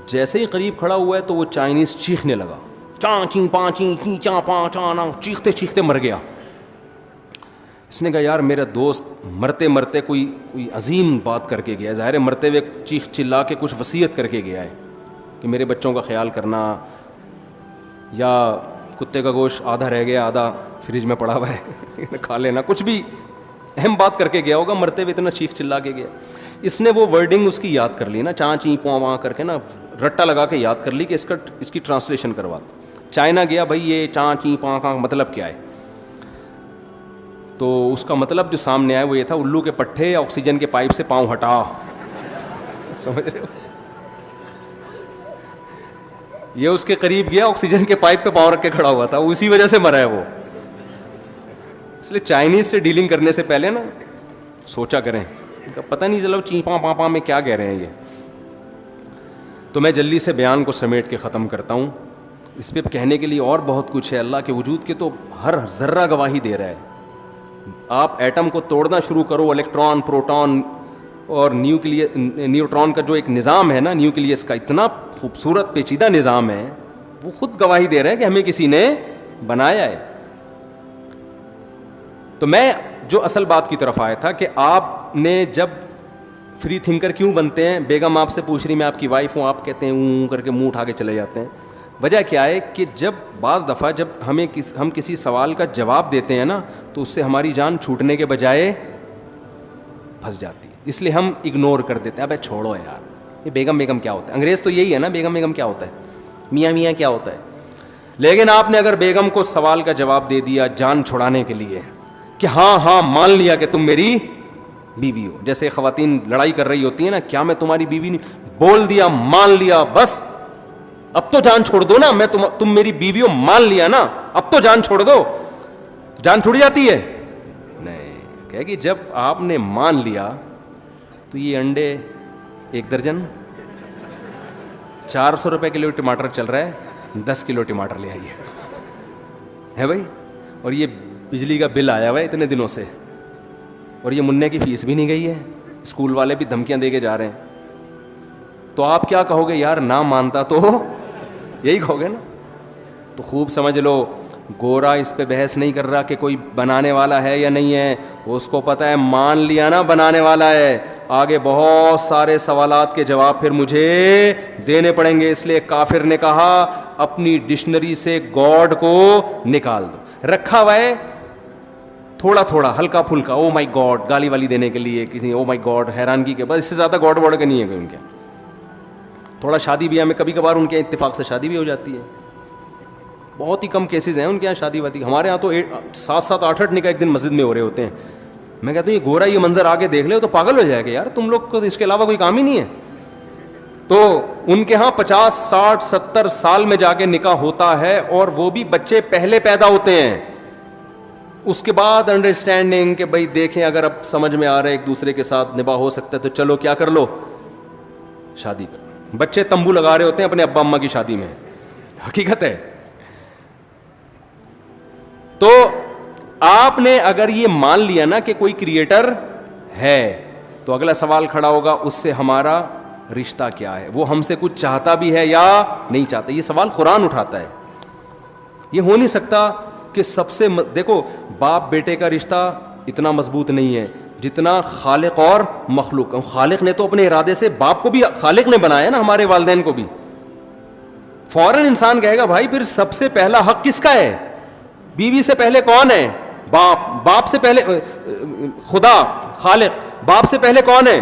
جیسے ہی قریب کھڑا ہوا ہے تو وہ چائنیز چیخنے لگا, چاں چیں پاں چیں چیں چاں پاں چاں, چیختے چیختے مر گیا. اس نے کہا یار میرا دوست مرتے مرتے کوئی عظیم بات کر کے گیا ہے, ظاہر ہے مرتے ہوئے چیخ چلا کے کچھ وصیت کر کے گیا ہے کہ میرے بچوں کا خیال کرنا, یا کتے کا گوشت آدھا رہ گیا, آدھا فریج میں پڑا ہوا ہے, کھا لینا, کچھ بھی اہم بات کر کے گیا ہوگا, مرتے ہوئے اتنا چیخ چلا کے گیا. اس نے وہ ورڈنگ اس کی یاد کر لی نا, چاں چیں پواں وہاں کر کے نا رٹا لگا کے یاد کر لی کہ اس کی ٹرانسلیشن کرواتا. چائنا گیا, بھائی یہ چاں چیں پواں کا مطلب کیا ہے؟ تو اس کا مطلب جو سامنے آیا وہ یہ تھا, الو کے پٹھے آکسیجن کے پائپ سے پاؤں ہٹا. سمجھ رہے ہو؟ یہ اس کے قریب گیا, آکسیجن کے پائپ پہ پاؤں رکھ کے کھڑا ہوا تھا, اسی وجہ سے مرا ہے وہ. اس لیے چائنیز سے ڈیلنگ کرنے سے پہلے نا سوچا کریں, پتہ نہیں چلو چیں پاں پاں پاں میں کیا کہہ رہے ہیں یہ. تو میں جلدی سے بیان کو سمیٹ کے ختم کرتا ہوں. اس پہ کہنے کے لیے اور بہت کچھ ہے. اللہ کے وجود کے تو ہر ذرہ گواہی دے رہا ہے. آپ ایٹم کو توڑنا شروع کرو, الیکٹران, پروٹون اور نیوٹران کا جو ایک نظام ہے نا, نیوکلیس کا اتنا خوبصورت پیچیدہ نظام ہے, وہ خود گواہی دے رہا ہے کہ ہمیں کسی نے بنایا ہے. تو میں جو اصل بات کی طرف آیا تھا کہ آپ نے جب فری تھنکر کیوں بنتے ہیں, بیگم آپ سے پوچھ رہی میں آپ کی وائف ہوں, آپ کہتے ہیں اوں کر کے منہ اٹھا کے چلے جاتے ہیں. وجہ کیا ہے کہ جب بعض دفعہ جب ہم کسی سوال کا جواب دیتے ہیں نا تو اس سے ہماری جان چھوٹنے کے بجائے پھنس جاتی ہے, اس لیے ہم اگنور کر دیتے ہیں. ابے چھوڑو یار, یہ بیگم کیا ہوتا ہے, انگریز تو یہی ہے نا, بیگم کیا ہوتا ہے, میاں کیا ہوتا ہے. لیکن آپ نے اگر بیگم کو سوال کا جواب دے دیا جان چھڑانے کے لیے کہ ہاں مان لیا کہ تم میری بیوی ہو, جیسے خواتین لڑائی کر رہی ہوتی ہیں نا, کیا میں تمہاری بیوی نہیں, بول دیا, مان لیا, بس اب تو جان چھوڑ دو نا, میں تم میری بیوی ہو, مان لیا نا, اب تو جان چھوڑ دو. جان چھوڑ جاتی ہے؟ نہیں. کہ کہ جب آپ نے مان لیا تو یہ انڈے 1 درجن 400 روپے کلو ٹماٹر چل رہا ہے, 10 کلو ٹماٹر لے آئیے ہے بھائی. اور یہ بجلی کا بل آیا ہوا ہے اتنے دنوں سے, اور یہ منع کی فیس بھی نہیں گئی ہے, اسکول والے بھی دھمکیاں دے کے جا رہے ہیں. تو آپ کیا کہو گے یار, نہ مانتا تو یہی کہو گے نا. تو خوب سمجھ لو, گورا اس پہ بحث نہیں کر رہا کہ کوئی بنانے والا ہے یا نہیں ہے, اس کو پتہ ہے مان لیا نا بنانے والا ہے, آگے بہت سارے سوالات کے جواب پھر مجھے دینے پڑیں گے. اس لیے کافر نے کہا اپنی ڈکشنری سے گاڈ کو نکال دو. رکھا ہوا ہے تھوڑا تھوڑا ہلکا پھلکا, او مائی گاڈ گالی والی دینے کے لیے کسی, او مائی گاڈ حیرانگی کے, بس اس سے زیادہ گاڈ واڈ کا نہیں ہے کوئی ان کے. تھوڑا شادی بیاہ میں کبھی کبھار ان کے اتفاق سے شادی بھی ہو جاتی ہے, بہت ہی کم کیسز ہیں ان کے یہاں شادی وادی. ہمارے یہاں تو 7 8 نکاح ایک دن مسجد میں ہو رہے ہوتے ہیں. میں کہتا ہوں یہ گورا یہ منظر آگے دیکھ لے تو پاگل ہو جائے گا یار, تم لوگ کو اس کے علاوہ کوئی کام ہی نہیں ہے. تو ان کے ہاں 50 60 70 سال میں جا کے نکاح ہوتا ہے, اور وہ بھی بچے پہلے پیدا ہوتے ہیں. اس کے بعد انڈرسٹینڈنگ کہ بھائی دیکھیں اگر اب سمجھ میں آ رہا ہے ایک دوسرے کے ساتھ نباہ ہو سکتا ہے تو چلو کیا کر لو, شادی کر. بچے تمبو لگا رہے ہوتے ہیں اپنے ابا اماں کی شادی میں, حقیقت ہے. تو آپ نے اگر یہ مان لیا نا کہ کوئی کریٹر ہے, تو اگلا سوال کھڑا ہوگا اس سے ہمارا رشتہ کیا ہے, وہ ہم سے کچھ چاہتا بھی ہے یا نہیں چاہتا. یہ سوال قرآن اٹھاتا ہے. یہ ہو نہیں سکتا کہ سب سے دیکھو باپ بیٹے کا رشتہ اتنا مضبوط نہیں ہے جتنا خالق اور مخلوق. خالق نے تو اپنے ارادے سے, باپ کو بھی خالق نے بنایا نا, ہمارے والدین کو بھی. فوراً انسان کہے گا بھائی پھر سب سے پہلا حق کس کا ہے, بیوی سے پہلے کون ہے, باپ سے پہلے خدا خالق, باپ سے پہلے کون ہے,